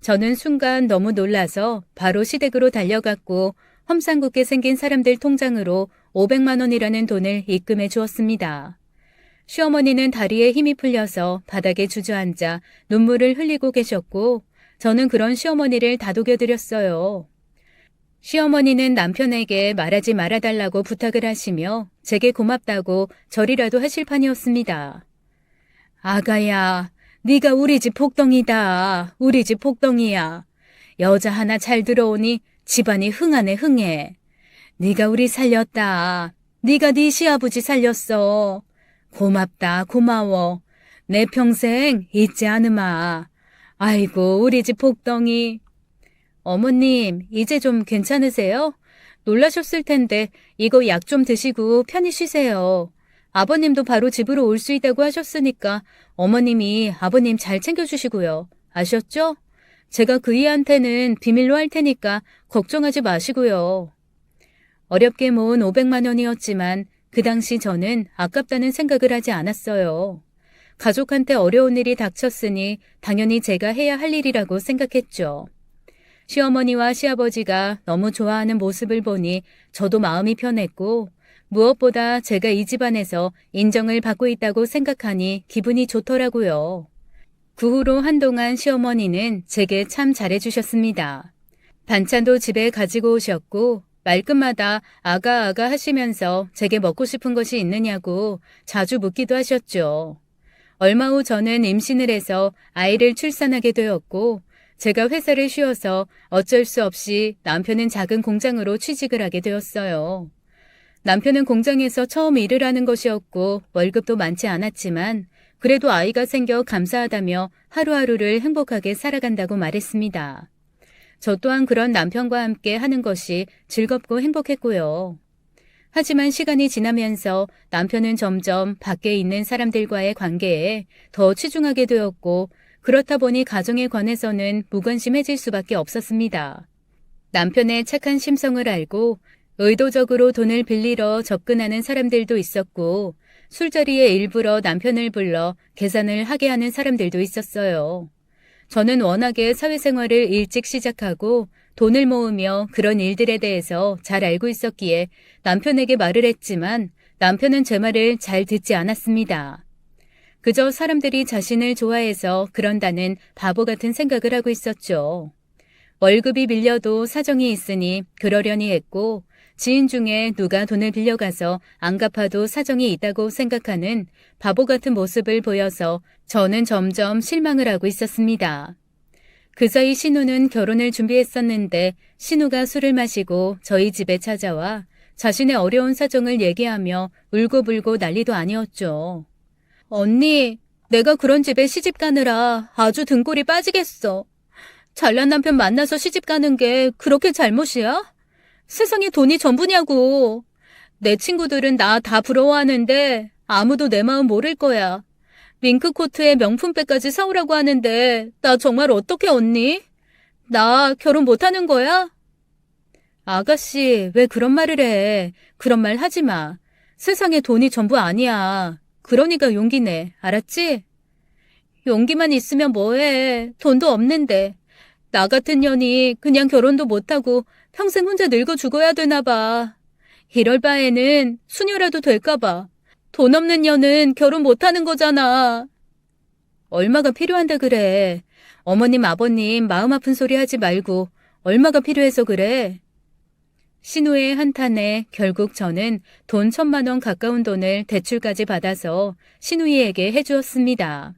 저는 순간 너무 놀라서 바로 시댁으로 달려갔고 험상궂게 생긴 사람들 통장으로 500만 원이라는 돈을 입금해 주었습니다. 시어머니는 다리에 힘이 풀려서 바닥에 주저앉아 눈물을 흘리고 계셨고 저는 그런 시어머니를 다독여드렸어요. 시어머니는 남편에게 말하지 말아달라고 부탁을 하시며 제게 고맙다고 절이라도 하실 판이었습니다. 아가야, 네가 우리 집 복덩이다. 우리 집 복덩이야. 여자 하나 잘 들어오니 집안이 흥하네 흥해. 네가 우리 살렸다. 네가 네 시아버지 살렸어. 고맙다 고마워. 내 평생 잊지 않으마. 아이고 우리 집 복덩이. 어머님 이제 좀 괜찮으세요? 놀라셨을 텐데 이거 약 좀 드시고 편히 쉬세요. 아버님도 바로 집으로 올 수 있다고 하셨으니까 어머님이 아버님 잘 챙겨주시고요. 아셨죠? 제가 그이한테는 비밀로 할 테니까 걱정하지 마시고요. 어렵게 모은 500만 원이었지만 그 당시 저는 아깝다는 생각을 하지 않았어요. 가족한테 어려운 일이 닥쳤으니 당연히 제가 해야 할 일이라고 생각했죠. 시어머니와 시아버지가 너무 좋아하는 모습을 보니 저도 마음이 편했고 무엇보다 제가 이 집안에서 인정을 받고 있다고 생각하니 기분이 좋더라고요. 그 후로 한동안 시어머니는 제게 참 잘해주셨습니다. 반찬도 집에 가지고 오셨고 말끝마다 아가 하시면서 제게 먹고 싶은 것이 있느냐고 자주 묻기도 하셨죠. 얼마 후 저는 임신을 해서 아이를 출산하게 되었고 제가 회사를 쉬어서 어쩔 수 없이 남편은 작은 공장으로 취직을 하게 되었어요. 남편은 공장에서 처음 일을 하는 것이었고 월급도 많지 않았지만 그래도 아이가 생겨 감사하다며 하루하루를 행복하게 살아간다고 말했습니다. 저 또한 그런 남편과 함께 하는 것이 즐겁고 행복했고요. 하지만 시간이 지나면서 남편은 점점 밖에 있는 사람들과의 관계에 더 치중하게 되었고 그렇다 보니 가정에 관해서는 무관심해질 수밖에 없었습니다. 남편의 착한 심성을 알고 의도적으로 돈을 빌리러 접근하는 사람들도 있었고 술자리에 일부러 남편을 불러 계산을 하게 하는 사람들도 있었어요. 저는 워낙에 사회생활을 일찍 시작하고 돈을 모으며 그런 일들에 대해서 잘 알고 있었기에 남편에게 말을 했지만 남편은 제 말을 잘 듣지 않았습니다. 그저 사람들이 자신을 좋아해서 그런다는 바보 같은 생각을 하고 있었죠. 월급이 밀려도 사정이 있으니 그러려니 했고 지인 중에 누가 돈을 빌려가서 안 갚아도 사정이 있다고 생각하는 바보 같은 모습을 보여서 저는 점점 실망을 하고 있었습니다. 그 사이 신우는 결혼을 준비했었는데 신우가 술을 마시고 저희 집에 찾아와 자신의 어려운 사정을 얘기하며 울고불고 난리도 아니었죠. 언니, 내가 그런 집에 시집 가느라 아주 등골이 빠지겠어. 잘난 남편 만나서 시집 가는 게 그렇게 잘못이야? 세상에 돈이 전부냐고. 내 친구들은 나 다 부러워하는데 아무도 내 마음 모를 거야. 밍크코트에 명품백까지 사오라고 하는데 나 정말 어떡해 언니? 나 결혼 못하는 거야? 아가씨, 왜 그런 말을 해? 그런 말 하지 마. 세상에 돈이 전부 아니야. 그러니까 용기 내. 알았지? 용기만 있으면 뭐해. 돈도 없는데. 나 같은 년이 그냥 결혼도 못하고 평생 혼자 늙어 죽어야 되나 봐. 이럴 바에는 수녀라도 될까 봐. 돈 없는 년은 결혼 못하는 거잖아. 얼마가 필요한데 그래. 어머님, 아버님 마음 아픈 소리 하지 말고 얼마가 필요해서 그래. 신우의 한탄에 결국 저는 돈 1,000만 원 가까운 돈을 대출까지 받아서 신우이에게 해주었습니다.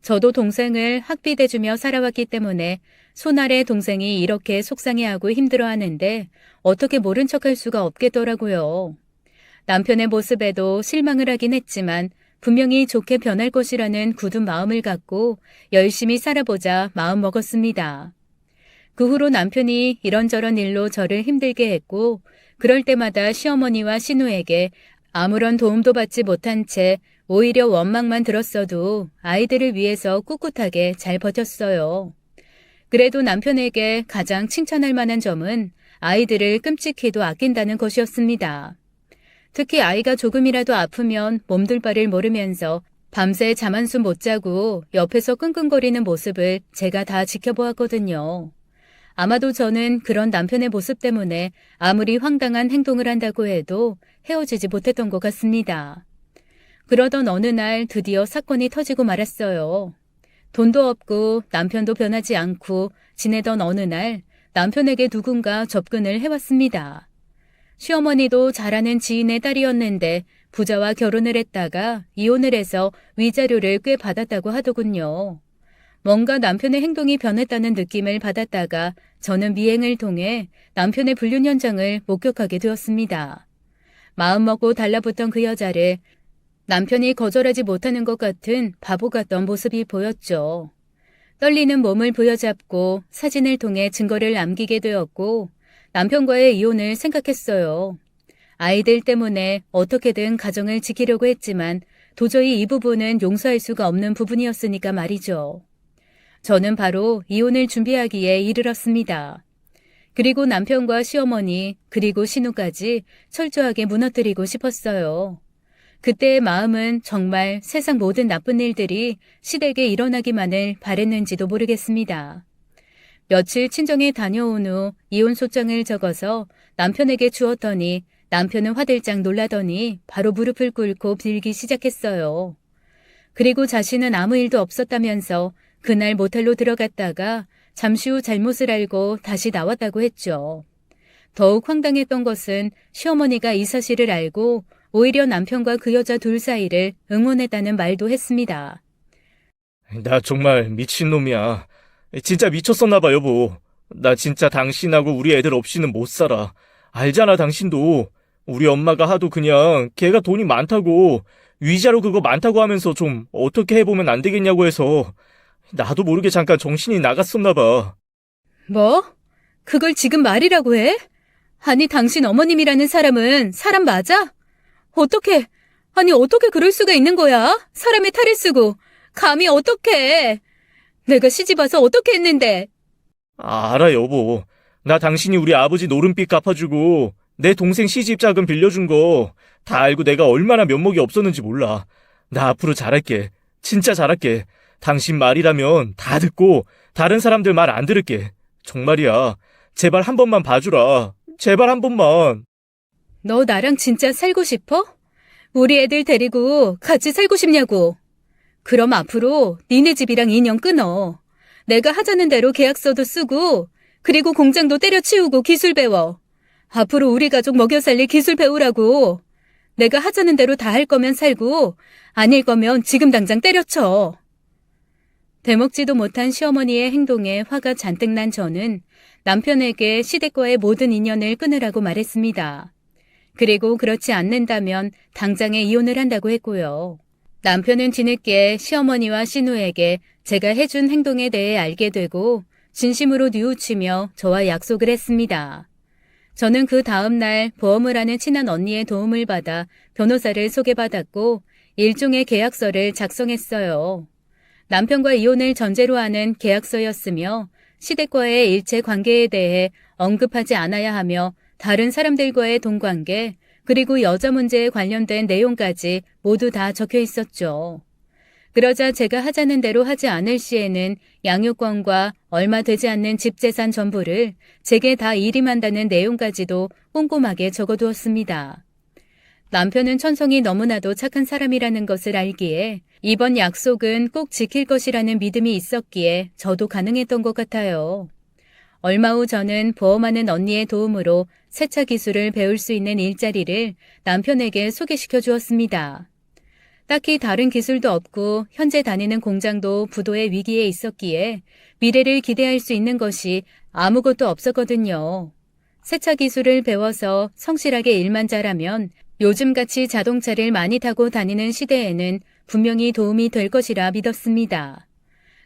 저도 동생을 학비대주며 살아왔기 때문에 손아래 동생이 이렇게 속상해하고 힘들어하는데 어떻게 모른 척할 수가 없겠더라고요. 남편의 모습에도 실망을 하긴 했지만 분명히 좋게 변할 것이라는 굳은 마음을 갖고 열심히 살아보자 마음먹었습니다. 그 후로 남편이 이런저런 일로 저를 힘들게 했고 그럴 때마다 시어머니와 신우에게 아무런 도움도 받지 못한 채 오히려 원망만 들었어도 아이들을 위해서 꿋꿋하게 잘 버텼어요. 그래도 남편에게 가장 칭찬할 만한 점은 아이들을 끔찍히도 아낀다는 것이었습니다. 특히 아이가 조금이라도 아프면 몸둘 바를 모르면서 밤새 잠 한숨 못 자고 옆에서 끙끙거리는 모습을 제가 다 지켜보았거든요. 아마도 저는 그런 남편의 모습 때문에 아무리 황당한 행동을 한다고 해도 헤어지지 못했던 것 같습니다. 그러던 어느 날 드디어 사건이 터지고 말았어요. 돈도 없고 남편도 변하지 않고 지내던 어느 날 남편에게 누군가 접근을 해왔습니다. 시어머니도 잘 아는 지인의 딸이었는데 부자와 결혼을 했다가 이혼을 해서 위자료를 꽤 받았다고 하더군요. 뭔가 남편의 행동이 변했다는 느낌을 받았다가 저는 미행을 통해 남편의 불륜 현장을 목격하게 되었습니다. 마음먹고 달라붙던 그 여자를 남편이 거절하지 못하는 것 같은 바보 같던 모습이 보였죠. 떨리는 몸을 부여잡고 사진을 통해 증거를 남기게 되었고 남편과의 이혼을 생각했어요. 아이들 때문에 어떻게든 가정을 지키려고 했지만 도저히 이 부분은 용서할 수가 없는 부분이었으니까 말이죠. 저는 바로 이혼을 준비하기에 이르렀습니다. 그리고 남편과 시어머니 그리고 신우까지 철저하게 무너뜨리고 싶었어요. 그때의 마음은 정말 세상 모든 나쁜 일들이 시댁에 일어나기만을 바랬는지도 모르겠습니다. 며칠 친정에 다녀온 후 이혼 소장을 적어서 남편에게 주었더니 남편은 화들짝 놀라더니 바로 무릎을 꿇고 빌기 시작했어요. 그리고 자신은 아무 일도 없었다면서 그날 모텔로 들어갔다가 잠시 후 잘못을 알고 다시 나왔다고 했죠. 더욱 황당했던 것은 시어머니가 이 사실을 알고 오히려 남편과 그 여자 둘 사이를 응원했다는 말도 했습니다. 나 정말 미친놈이야. 진짜 미쳤었나 봐, 여보. 나 진짜 당신하고 우리 애들 없이는 못 살아. 알잖아, 당신도. 우리 엄마가 하도 그냥 걔가 돈이 많다고 위자료 그거 많다고 하면서 좀 어떻게 해보면 안 되겠냐고 해서 나도 모르게 잠깐 정신이 나갔었나 봐. 뭐? 그걸 지금 말이라고 해? 아니 당신 어머님이라는 사람은 사람 맞아? 아니 어떻게 그럴 수가 있는 거야? 사람의 탈을 쓰고 감히 어떻게? 내가 시집 와서 어떻게 했는데? 알아, 여보. 나 당신이 우리 아버지 노름빚 갚아주고 내 동생 시집 자금 빌려준 거 다 알고 내가 얼마나 면목이 없었는지 몰라. 나 앞으로 잘할게. 진짜 잘할게. 당신 말이라면 다 듣고 다른 사람들 말 안 들을게. 정말이야. 제발 한 번만 봐주라. 제발 한 번만. 너 나랑 진짜 살고 싶어? 우리 애들 데리고 같이 살고 싶냐고. 그럼 앞으로 니네 집이랑 인연 끊어. 내가 하자는 대로 계약서도 쓰고 그리고 공장도 때려치우고 기술 배워. 앞으로 우리 가족 먹여 살릴 기술 배우라고. 내가 하자는 대로 다 할 거면 살고 아닐 거면 지금 당장 때려쳐. 대먹지도 못한 시어머니의 행동에 화가 잔뜩 난 저는 남편에게 시댁과의 모든 인연을 끊으라고 말했습니다. 그리고 그렇지 않는다면 당장에 이혼을 한다고 했고요. 남편은 뒤늦게 시어머니와 신우에게 제가 해준 행동에 대해 알게 되고 진심으로 뉘우치며 저와 약속을 했습니다. 저는 그 다음날 보험을 하는 친한 언니의 도움을 받아 변호사를 소개받았고 일종의 계약서를 작성했어요. 남편과 이혼을 전제로 하는 계약서였으며 시댁과의 일체 관계에 대해 언급하지 않아야 하며 다른 사람들과의 동관계 그리고 여자 문제에 관련된 내용까지 모두 다 적혀 있었죠. 그러자 제가 하자는 대로 하지 않을 시에는 양육권과 얼마 되지 않는 집재산 전부를 제게 다 일임한다는 내용까지도 꼼꼼하게 적어두었습니다. 남편은 천성이 너무나도 착한 사람이라는 것을 알기에 이번 약속은 꼭 지킬 것이라는 믿음이 있었기에 저도 가능했던 것 같아요. 얼마 후 저는 보험하는 언니의 도움으로 세차 기술을 배울 수 있는 일자리를 남편에게 소개시켜 주었습니다. 딱히 다른 기술도 없고 현재 다니는 공장도 부도의 위기에 있었기에 미래를 기대할 수 있는 것이 아무것도 없었거든요. 세차 기술을 배워서 성실하게 일만 잘하면 요즘같이 자동차를 많이 타고 다니는 시대에는 분명히 도움이 될 것이라 믿었습니다.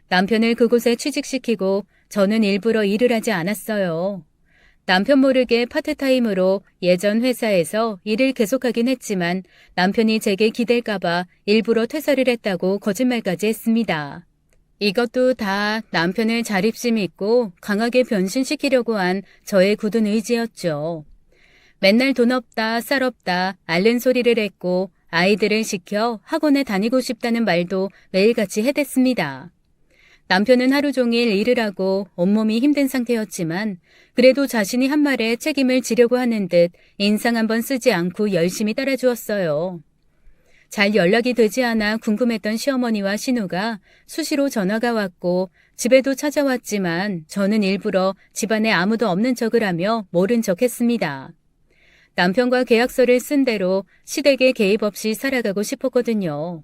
남편을 그곳에 취직시키고 저는 일부러 일을 하지 않았어요. 남편 모르게 파트타임으로 예전 회사에서 일을 계속하긴 했지만 남편이 제게 기댈까봐 일부러 퇴사를 했다고 거짓말까지 했습니다. 이것도 다 남편을 자립심 있고 강하게 변신시키려고 한 저의 굳은 의지였죠. 맨날 돈 없다, 쌀 없다, 앓는 소리를 했고 아이들을 시켜 학원에 다니고 싶다는 말도 매일같이 해댔습니다. 남편은 하루 종일 일을 하고 온몸이 힘든 상태였지만 그래도 자신이 한 말에 책임을 지려고 하는 듯 인상 한번 쓰지 않고 열심히 따라주었어요. 잘 연락이 되지 않아 궁금했던 시어머니와 신우가 수시로 전화가 왔고 집에도 찾아왔지만 저는 일부러 집안에 아무도 없는 척을 하며 모른 척했습니다. 남편과 계약서를 쓴 대로 시댁에 개입 없이 살아가고 싶었거든요.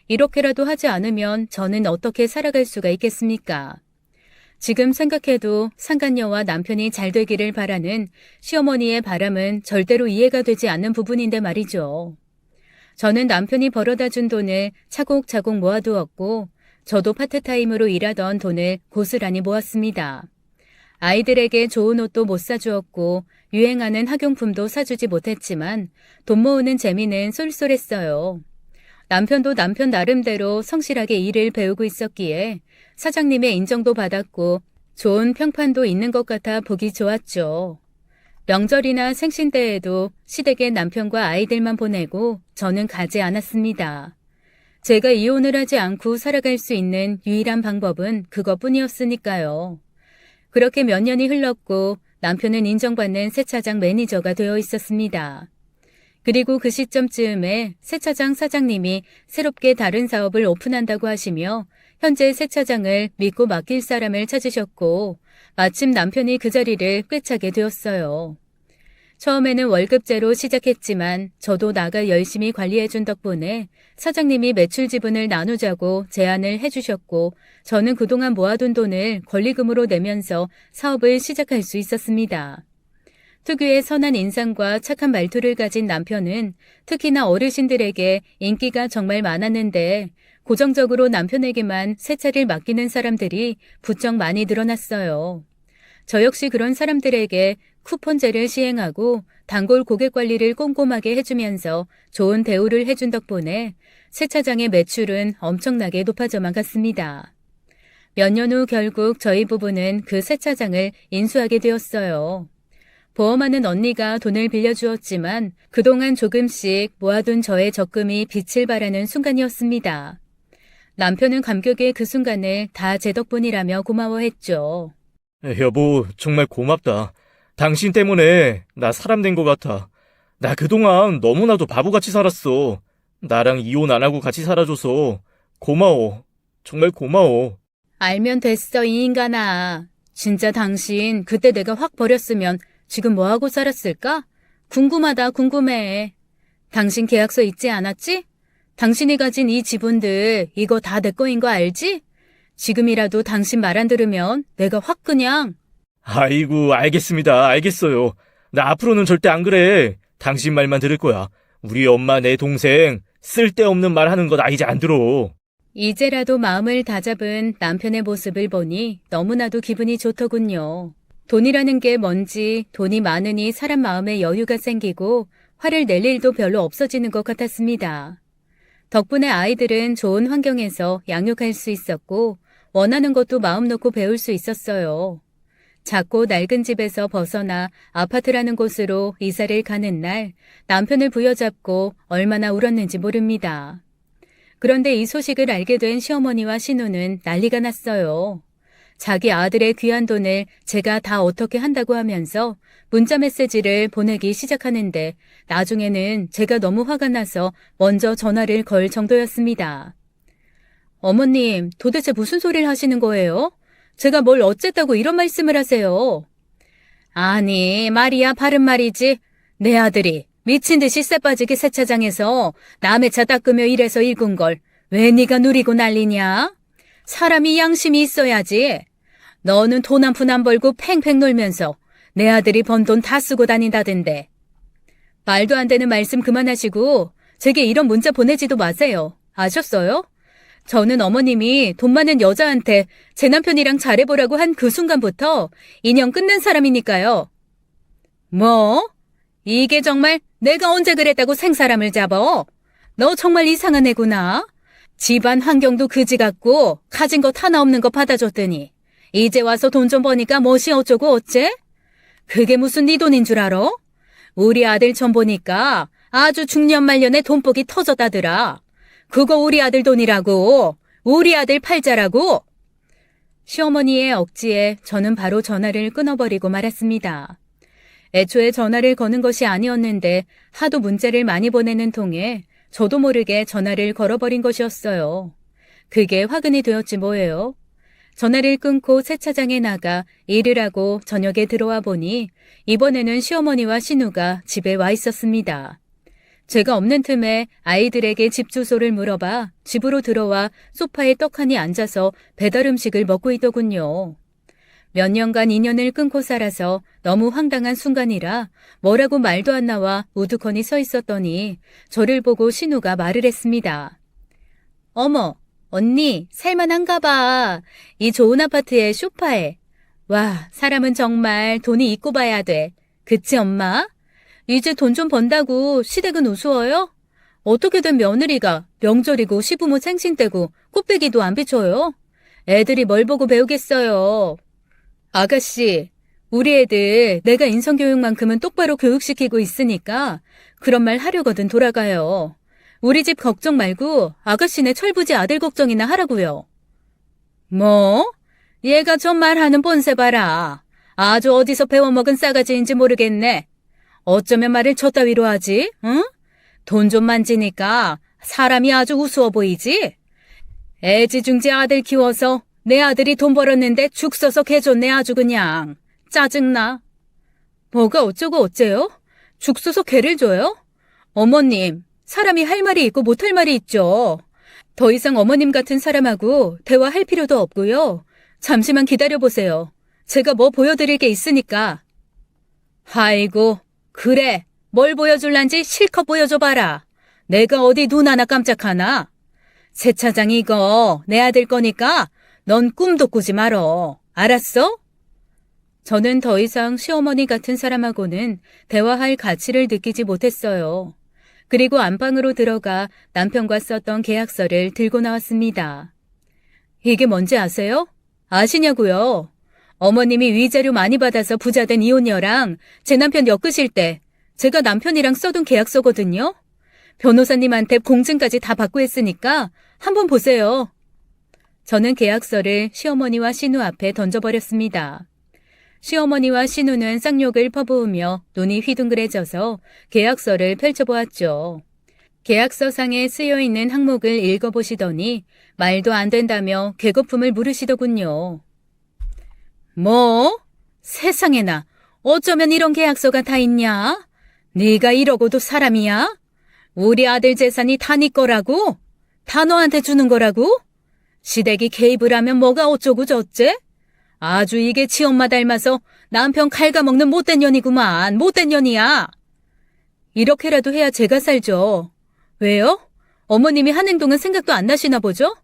이렇게라도 하지 않으면 저는 어떻게 살아갈 수가 있겠습니까? 지금 생각해도 상간녀와 남편이 잘 되기를 바라는 시어머니의 바람은 절대로 이해가 되지 않는 부분인데 말이죠. 저는 남편이 벌어다 준 돈을 차곡차곡 모아두었고 저도 파트타임으로 일하던 돈을 고스란히 모았습니다. 아이들에게 좋은 옷도 못 사주었고 유행하는 학용품도 사주지 못했지만 돈 모으는 재미는 쏠쏠했어요. 남편도 남편 나름대로 성실하게 일을 배우고 있었기에 사장님의 인정도 받았고 좋은 평판도 있는 것 같아 보기 좋았죠. 명절이나 생신 때에도 시댁에 남편과 아이들만 보내고 저는 가지 않았습니다. 제가 이혼을 하지 않고 살아갈 수 있는 유일한 방법은 그것뿐이었으니까요. 그렇게 몇 년이 흘렀고 남편은 인정받는 세차장 매니저가 되어 있었습니다. 그리고 그 시점쯤에 세차장 사장님이 새롭게 다른 사업을 오픈한다고 하시며 현재 세차장을 믿고 맡길 사람을 찾으셨고 마침 남편이 그 자리를 꿰차게 되었어요. 처음에는 월급제로 시작했지만 저도 나가 열심히 관리해준 덕분에 사장님이 매출 지분을 나누자고 제안을 해주셨고 저는 그동안 모아둔 돈을 권리금으로 내면서 사업을 시작할 수 있었습니다. 특유의 선한 인상과 착한 말투를 가진 남편은 특히나 어르신들에게 인기가 정말 많았는데 고정적으로 남편에게만 세차를 맡기는 사람들이 부쩍 많이 늘어났어요. 저 역시 그런 사람들에게 쿠폰제를 시행하고 단골 고객 관리를 꼼꼼하게 해주면서 좋은 대우를 해준 덕분에 세차장의 매출은 엄청나게 높아져만 갔습니다. 몇 년 후 결국 저희 부부는 그 세차장을 인수하게 되었어요. 보험하는 언니가 돈을 빌려주었지만 그동안 조금씩 모아둔 저의 적금이 빛을 발하는 순간이었습니다. 남편은 감격의 그 순간을 다 제 덕분이라며 고마워했죠. 여보, 정말 고맙다. 당신 때문에 나 사람 된 것 같아. 나 그동안 너무나도 바보같이 살았어. 나랑 이혼 안 하고 같이 살아줘서 고마워. 정말 고마워. 알면 됐어, 이 인간아. 진짜 당신 그때 내가 확 버렸으면 지금 뭐하고 살았을까? 궁금하다, 궁금해. 당신 계약서 있지 않았지? 당신이 가진 이 지분들 이거 다 내 거인 거 알지? 지금이라도 당신 말 안 들으면 내가 확 그냥. 아이고, 알겠습니다. 알겠어요. 나 앞으로는 절대 안 그래. 당신 말만 들을 거야. 우리 엄마, 내 동생 쓸데없는 말 하는 거 나 이제 안 들어. 이제라도 마음을 다잡은 남편의 모습을 보니 너무나도 기분이 좋더군요. 돈이라는 게 뭔지 돈이 많으니 사람 마음에 여유가 생기고 화를 낼 일도 별로 없어지는 것 같았습니다. 덕분에 아이들은 좋은 환경에서 양육할 수 있었고 원하는 것도 마음 놓고 배울 수 있었어요. 작고 낡은 집에서 벗어나 아파트라는 곳으로 이사를 가는 날 남편을 부여잡고 얼마나 울었는지 모릅니다. 그런데 이 소식을 알게 된 시어머니와 신우는 난리가 났어요. 자기 아들의 귀한 돈을 제가 다 어떻게 한다고 하면서 문자 메시지를 보내기 시작하는데 나중에는 제가 너무 화가 나서 먼저 전화를 걸 정도였습니다. 어머님, 도대체 무슨 소리를 하시는 거예요? 제가 뭘 어쨌다고 이런 말씀을 하세요? 아니, 말이야 바른 말이지. 내 아들이 미친 듯이 쎄빠지게 세차장에서 남의 차 닦으며 일해서 읽은 걸 왜 네가 누리고 난리냐? 사람이 양심이 있어야지. 너는 돈 한 푼 안 벌고 팽팽 놀면서 내 아들이 번 돈 다 쓰고 다닌다던데. 말도 안 되는 말씀 그만하시고 제게 이런 문자 보내지도 마세요. 아셨어요? 저는 어머님이 돈 많은 여자한테 제 남편이랑 잘해보라고 한 그 순간부터 인연 끝난 사람이니까요. 뭐? 이게 정말 내가 언제 그랬다고 생사람을 잡어? 너 정말 이상한 애구나. 집안 환경도 그지 같고 가진 것 하나 없는 거 받아줬더니 이제 와서 돈 좀 버니까 뭐시 어쩌고 어째? 그게 무슨 네 돈인 줄 알아? 우리 아들 전 보니까 아주 중년 말년에 돈복이 터졌다더라. 그거 우리 아들 돈이라고. 우리 아들 팔자라고. 시어머니의 억지에 저는 바로 전화를 끊어버리고 말았습니다. 애초에 전화를 거는 것이 아니었는데 하도 문자를 많이 보내는 통에 저도 모르게 전화를 걸어버린 것이었어요. 그게 화근이 되었지 뭐예요. 전화를 끊고 세차장에 나가 일을 하고 저녁에 들어와 보니 이번에는 시어머니와 신우가 집에 와 있었습니다. 제가 없는 틈에 아이들에게 집 주소를 물어봐 집으로 들어와 소파에 떡하니 앉아서 배달 음식을 먹고 있더군요. 몇 년간 인연을 끊고 살아서 너무 황당한 순간이라 뭐라고 말도 안 나와 우두커니 서 있었더니 저를 보고 신우가 말을 했습니다. 어머, 언니 살만한가 봐. 이 좋은 아파트에 소파에. 와, 사람은 정말 돈이 있고 봐야 돼. 그치 엄마? 이제 돈 좀 번다고 시댁은 우스워요? 어떻게 된 며느리가 명절이고 시부모 생신 때고 꽃배기도 안 비춰요? 애들이 뭘 보고 배우겠어요. 아가씨, 우리 애들 내가 인성교육만큼은 똑바로 교육시키고 있으니까 그런 말 하려거든 돌아가요. 우리 집 걱정 말고 아가씨네 철부지 아들 걱정이나 하라고요. 뭐? 얘가 저 말하는 본새 봐라. 아주 어디서 배워먹은 싸가지인지 모르겠네. 어쩌면 말을 저따위로 하지? 응? 돈 좀 만지니까 사람이 아주 우스워 보이지? 애지중지 아들 키워서 내 아들이 돈 벌었는데 죽 써서 개줬네 아주 그냥. 짜증나. 뭐가 어쩌고 어째요? 죽 써서 개를 줘요? 어머님, 사람이 할 말이 있고 못할 말이 있죠. 더 이상 어머님 같은 사람하고 대화할 필요도 없고요. 잠시만 기다려보세요. 제가 뭐 보여드릴 게 있으니까. 아이고, 그래. 뭘 보여줄란지 실컷 보여줘봐라. 내가 어디 눈 하나 깜짝하나? 세차장 이거 내 아들 거니까 넌 꿈도 꾸지 말어. 알았어? 저는 더 이상 시어머니 같은 사람하고는 대화할 가치를 느끼지 못했어요. 그리고 안방으로 들어가 남편과 썼던 계약서를 들고 나왔습니다. 이게 뭔지 아세요? 아시냐고요? 어머님이 위자료 많이 받아서 부자된 이혼녀랑 제 남편 엮으실 때 제가 남편이랑 써둔 계약서거든요. 변호사님한테 공증까지 다 받고 했으니까 한번 보세요. 저는 계약서를 시어머니와 신우 앞에 던져버렸습니다. 시어머니와 신우는 쌍욕을 퍼부으며 눈이 휘둥그레져서 계약서를 펼쳐보았죠. 계약서상에 쓰여있는 항목을 읽어보시더니 말도 안 된다며 개거품을 물으시더군요. 뭐? 세상에나 어쩌면 이런 계약서가 다 있냐? 네가 이러고도 사람이야? 우리 아들 재산이 다 네 거라고? 다 너한테 주는 거라고? 시댁이 개입을 하면 뭐가 어쩌고 저째? 아주 이게 지 엄마 닮아서 남편 갉아먹는 못된 년이구만. 못된 년이야. 이렇게라도 해야 제가 살죠. 왜요? 어머님이 한 행동은 생각도 안 나시나 보죠?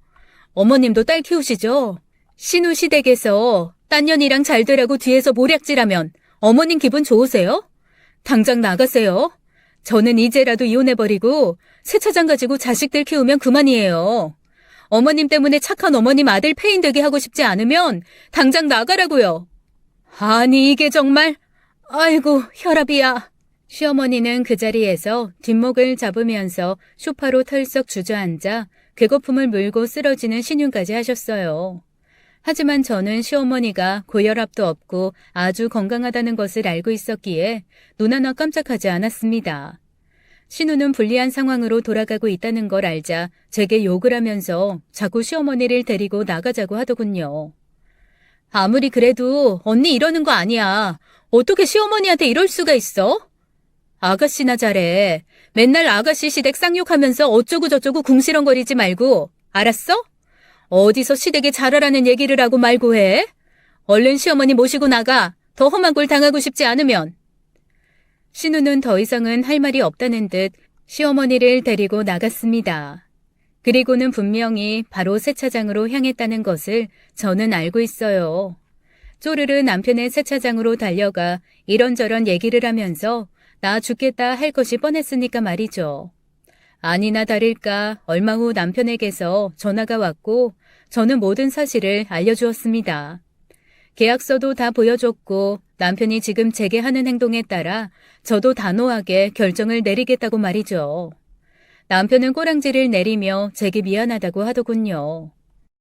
어머님도 딸 키우시죠? 신우 시댁에서 딴 년이랑 잘 되라고 뒤에서 모략질하면 어머님 기분 좋으세요? 당장 나가세요. 저는 이제라도 이혼해버리고 세차장 가지고 자식들 키우면 그만이에요. 어머님 때문에 착한 어머님 아들 폐인 되게 하고 싶지 않으면 당장 나가라고요. 아니 이게 정말 아이고 혈압이야. 시어머니는 그 자리에서 뒷목을 잡으면서 소파로 털썩 주저앉아 괴거품을 물고 쓰러지는 신용까지 하셨어요. 하지만 저는 시어머니가 고혈압도 없고 아주 건강하다는 것을 알고 있었기에 눈 하나 깜짝하지 않았습니다. 신우는 불리한 상황으로 돌아가고 있다는 걸 알자 제게 욕을 하면서 자꾸 시어머니를 데리고 나가자고 하더군요. 아무리 그래도 언니 이러는 거 아니야. 어떻게 시어머니한테 이럴 수가 있어? 아가씨나 잘해. 맨날 아가씨 시댁 쌍욕하면서 어쩌고 저쩌고 궁시렁거리지 말고. 알았어? 어디서 시댁에 잘하라는 얘기를 하고 말고 해? 얼른 시어머니 모시고 나가. 더 험한 꼴 당하고 싶지 않으면. 신우는 더 이상은 할 말이 없다는 듯 시어머니를 데리고 나갔습니다. 그리고는 분명히 바로 세차장으로 향했다는 것을 저는 알고 있어요. 쪼르르 남편의 세차장으로 달려가 이런저런 얘기를 하면서 나 죽겠다 할 것이 뻔했으니까 말이죠. 아니나 다를까 얼마 후 남편에게서 전화가 왔고 저는 모든 사실을 알려주었습니다. 계약서도 다 보여줬고 남편이 지금 제게 하는 행동에 따라 저도 단호하게 결정을 내리겠다고 말이죠. 남편은 꼬랑지를 내리며 제게 미안하다고 하더군요.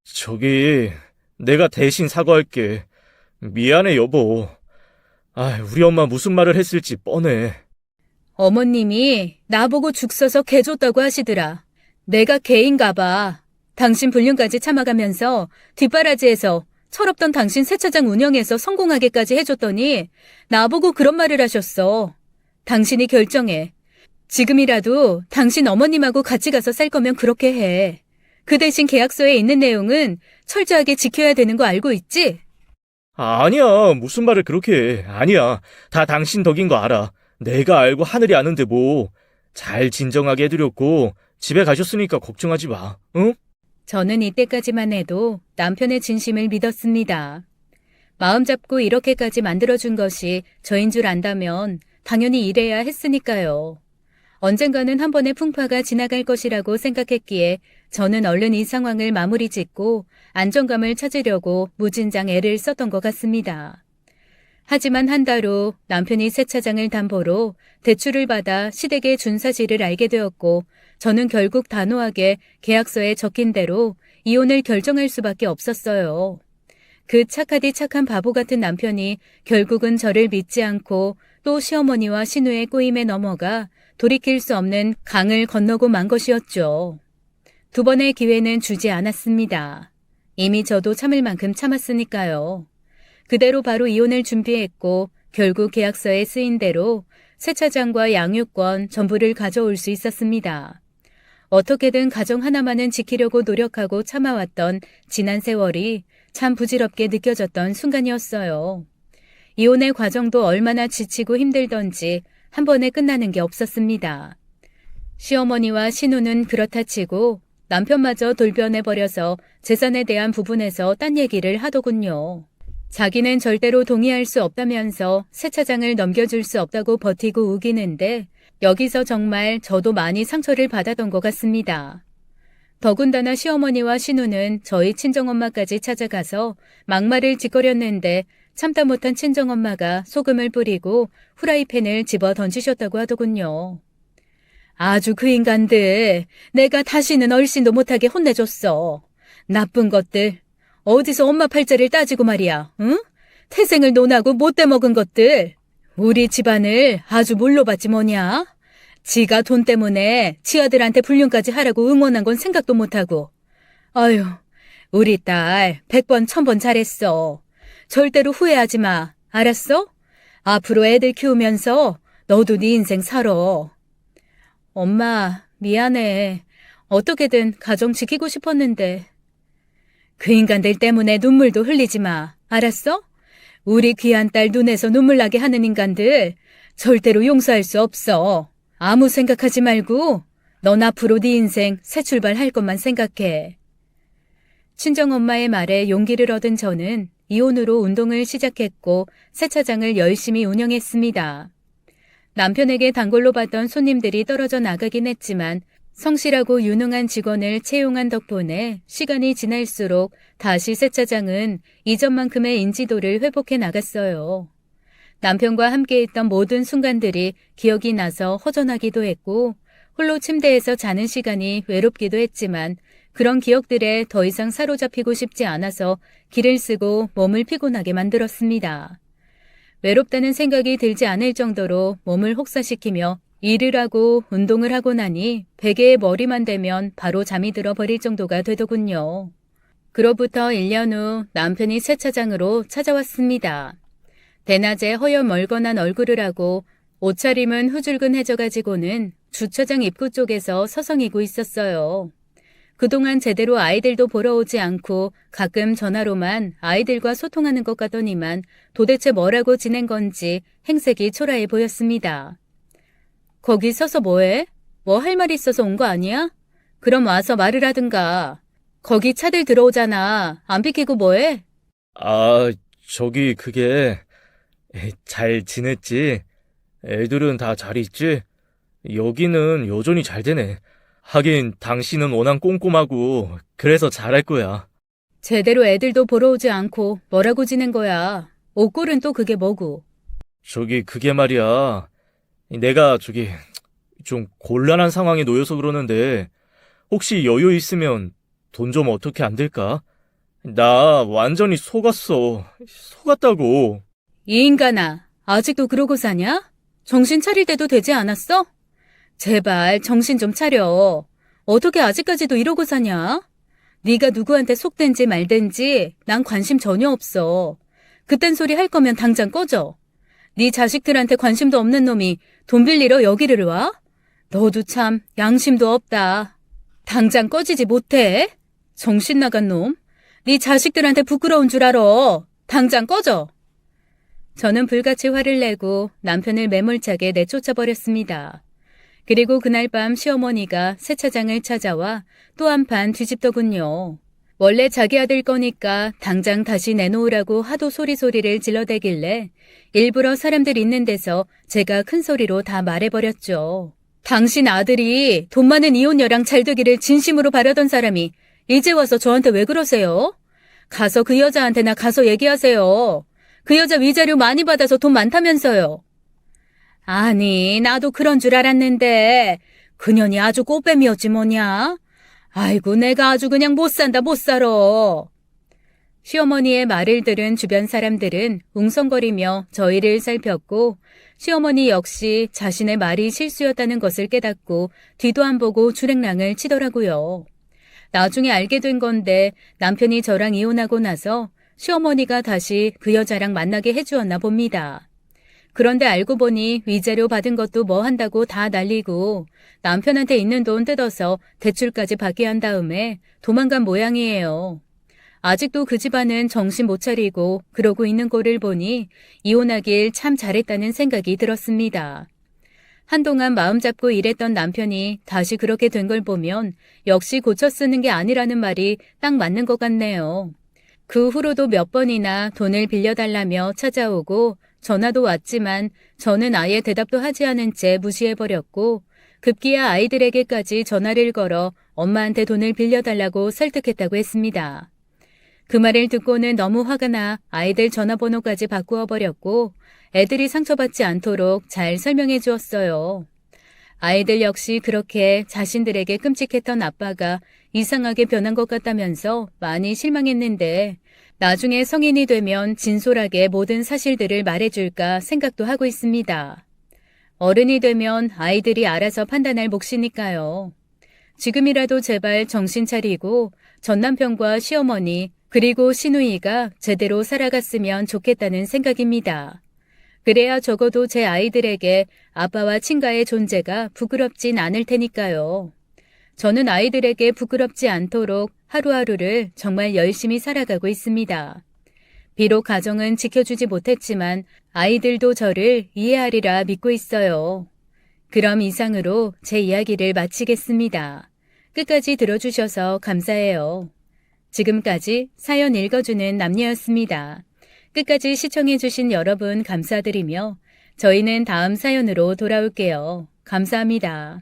저기, 내가 대신 사과할게. 미안해, 여보. 우리 엄마 무슨 말을 했을지 뻔해. 어머님이 나보고 죽 써서 개 줬다고 하시더라. 내가 개인가 봐. 당신 불륜까지 참아가면서 뒷바라지에서 철없던 당신 세차장 운영에서 성공하게까지 해줬더니 나보고 그런 말을 하셨어. 당신이 결정해. 지금이라도 당신 어머님하고 같이 가서 살 거면 그렇게 해. 그 대신 계약서에 있는 내용은 철저하게 지켜야 되는 거 알고 있지? 아니야, 무슨 말을 그렇게 해. 아니야, 다 당신 덕인 거 알아. 내가 알고 하늘이 아는데 뭐. 잘 진정하게 해드렸고 집에 가셨으니까 걱정하지 마, 응? 저는 이때까지만 해도 남편의 진심을 믿었습니다. 마음 잡고 이렇게까지 만들어준 것이 저인 줄 안다면 당연히 이래야 했으니까요. 언젠가는 한 번의 풍파가 지나갈 것이라고 생각했기에 저는 얼른 이 상황을 마무리 짓고 안정감을 찾으려고 무진장 애를 썼던 것 같습니다. 하지만 한 달 후 남편이 세차장을 담보로 대출을 받아 시댁에 준 사실을 알게 되었고 저는 결국 단호하게 계약서에 적힌 대로 이혼을 결정할 수밖에 없었어요. 그 착하디 착한 바보 같은 남편이 결국은 저를 믿지 않고 또 시어머니와 신우의 꼬임에 넘어가 돌이킬 수 없는 강을 건너고 만 것이었죠. 두 번의 기회는 주지 않았습니다. 이미 저도 참을 만큼 참았으니까요. 그대로 바로 이혼을 준비했고 결국 계약서에 쓰인 대로 세차장과 양육권 전부를 가져올 수 있었습니다. 어떻게든 가정 하나만은 지키려고 노력하고 참아왔던 지난 세월이 참 부질없게 느껴졌던 순간이었어요. 이혼의 과정도 얼마나 지치고 힘들던지 한 번에 끝나는 게 없었습니다. 시어머니와 신우는 그렇다 치고 남편마저 돌변해버려서 재산에 대한 부분에서 딴 얘기를 하더군요. 자기는 절대로 동의할 수 없다면서 세차장을 넘겨줄 수 없다고 버티고 우기는데 여기서 정말 저도 많이 상처를 받았던 것 같습니다. 더군다나 시어머니와 신우는 저희 친정엄마까지 찾아가서 막말을 짓거렸는데 참다 못한 친정엄마가 소금을 뿌리고 후라이팬을 집어 던지셨다고 하더군요. 아주 그 인간들 내가 다시는 얼씬도 못하게 혼내줬어. 나쁜 것들. 어디서 엄마 팔자를 따지고 말이야. 응? 태생을 논하고 못돼 먹은 것들. 우리 집안을 아주 물러봤지 뭐냐. 지가 돈 때문에 지아들한테 불륜까지 하라고 응원한 건 생각도 못하고. 아유, 우리 딸 100번 1000번 잘했어. 절대로 후회하지 마. 알았어? 앞으로 애들 키우면서 너도 네 인생 살아. 엄마, 미안해. 어떻게든 가정 지키고 싶었는데. 그 인간들 때문에 눈물도 흘리지 마. 알았어? 우리 귀한 딸 눈에서 눈물 나게 하는 인간들 절대로 용서할 수 없어. 아무 생각하지 말고 넌 앞으로 네 인생 새 출발할 것만 생각해. 친정엄마의 말에 용기를 얻은 저는 이혼으로 운동을 시작했고 세차장을 열심히 운영했습니다. 남편에게 단골로 봤던 손님들이 떨어져 나가긴 했지만 성실하고 유능한 직원을 채용한 덕분에 시간이 지날수록 다시 세차장은 이전만큼의 인지도를 회복해 나갔어요. 남편과 함께 있던 모든 순간들이 기억이 나서 허전하기도 했고 홀로 침대에서 자는 시간이 외롭기도 했지만 그런 기억들에 더 이상 사로잡히고 싶지 않아서 길을 쓰고 몸을 피곤하게 만들었습니다. 외롭다는 생각이 들지 않을 정도로 몸을 혹사시키며 일을 하고 운동을 하고 나니 베개에 머리만 대면 바로 잠이 들어 버릴 정도가 되더군요. 그로부터 1년 후 남편이 세차장으로 찾아왔습니다. 대낮에 허여멀건한 얼굴을 하고 옷차림은 후줄근해져가지고는 주차장 입구 쪽에서 서성이고 있었어요. 그동안 제대로 아이들도 보러 오지 않고 가끔 전화로만 아이들과 소통하는 것 같더니만 도대체 뭐라고 지낸 건지 행색이 초라해 보였습니다. 거기 서서 뭐해? 뭐 할 말 있어서 온 거 아니야? 그럼 와서 말을 하든가. 거기 차들 들어오잖아. 안 비키고 뭐해? 저기 그게 잘 지냈지? 애들은 다 잘 있지? 여기는 여전히 잘 되네. 하긴 당신은 워낙 꼼꼼하고 그래서 잘할 거야. 제대로 애들도 보러 오지 않고 뭐라고 지낸 거야. 옷골은 또 그게 뭐고. 그게 말이야. 내가 좀 곤란한 상황에 놓여서 그러는데 혹시 여유 있으면 돈 좀 어떻게 안 될까? 나 완전히 속았다고. 이 인간아, 아직도 그러고 사냐? 정신 차릴 때도 되지 않았어? 제발 정신 좀 차려. 어떻게 아직까지도 이러고 사냐? 네가 누구한테 속된지 말든지 난 관심 전혀 없어. 그딴 소리 할 거면 당장 꺼져. 네 자식들한테 관심도 없는 놈이 돈 빌리러 여기를 와? 너도 참 양심도 없다. 당장 꺼지지 못해? 정신 나간 놈. 네 자식들한테 부끄러운 줄 알아. 당장 꺼져. 저는 불같이 화를 내고 남편을 매몰차게 내쫓아버렸습니다. 그리고 그날 밤 시어머니가 세차장을 찾아와 또 한 판 뒤집더군요. 원래 자기 아들 거니까 당장 다시 내놓으라고 하도 소리를 질러대길래 일부러 사람들 있는 데서 제가 큰 소리로 다 말해버렸죠. 당신 아들이 돈 많은 이혼녀랑 잘 되기를 진심으로 바라던 사람이 이제 와서 저한테 왜 그러세요? 가서 그 여자한테나 가서 얘기하세요. 그 여자 위자료 많이 받아서 돈 많다면서요. 아니, 나도 그런 줄 알았는데 그년이 아주 꽃뱀이었지 뭐냐? 아이고, 내가 아주 그냥 못 산다 못 살아. 시어머니의 말을 들은 주변 사람들은 웅성거리며 저희를 살폈고 시어머니 역시 자신의 말이 실수였다는 것을 깨닫고 뒤도 안 보고 주랭랑을 치더라고요. 나중에 알게 된 건데 남편이 저랑 이혼하고 나서 시어머니가 다시 그 여자랑 만나게 해주었나 봅니다. 그런데 알고 보니 위자료 받은 것도 뭐 한다고 다 날리고 남편한테 있는 돈 뜯어서 대출까지 받게 한 다음에 도망간 모양이에요. 아직도 그 집안은 정신 못 차리고 그러고 있는 꼴을 보니 이혼하길 참 잘했다는 생각이 들었습니다. 한동안 마음 잡고 일했던 남편이 다시 그렇게 된 걸 보면 역시 고쳐 쓰는 게 아니라는 말이 딱 맞는 것 같네요. 그 후로도 몇 번이나 돈을 빌려달라며 찾아오고 전화도 왔지만 저는 아예 대답도 하지 않은 채 무시해버렸고 급기야 아이들에게까지 전화를 걸어 엄마한테 돈을 빌려달라고 설득했다고 했습니다. 그 말을 듣고는 너무 화가 나 아이들 전화번호까지 바꾸어 버렸고 애들이 상처받지 않도록 잘 설명해 주었어요. 아이들 역시 그렇게 자신들에게 끔찍했던 아빠가 이상하게 변한 것 같다면서 많이 실망했는데 나중에 성인이 되면 진솔하게 모든 사실들을 말해줄까 생각도 하고 있습니다. 어른이 되면 아이들이 알아서 판단할 몫이니까요. 지금이라도 제발 정신 차리고 전 남편과 시어머니 그리고 시누이가 제대로 살아갔으면 좋겠다는 생각입니다. 그래야 적어도 제 아이들에게 아빠와 친가의 존재가 부끄럽진 않을 테니까요. 저는 아이들에게 부끄럽지 않도록 하루하루를 정말 열심히 살아가고 있습니다. 비록 가정은 지켜주지 못했지만 아이들도 저를 이해하리라 믿고 있어요. 그럼 이상으로 제 이야기를 마치겠습니다. 끝까지 들어주셔서 감사해요. 지금까지 사연 읽어주는 남녀였습니다. 끝까지 시청해주신 여러분 감사드리며 저희는 다음 사연으로 돌아올게요. 감사합니다.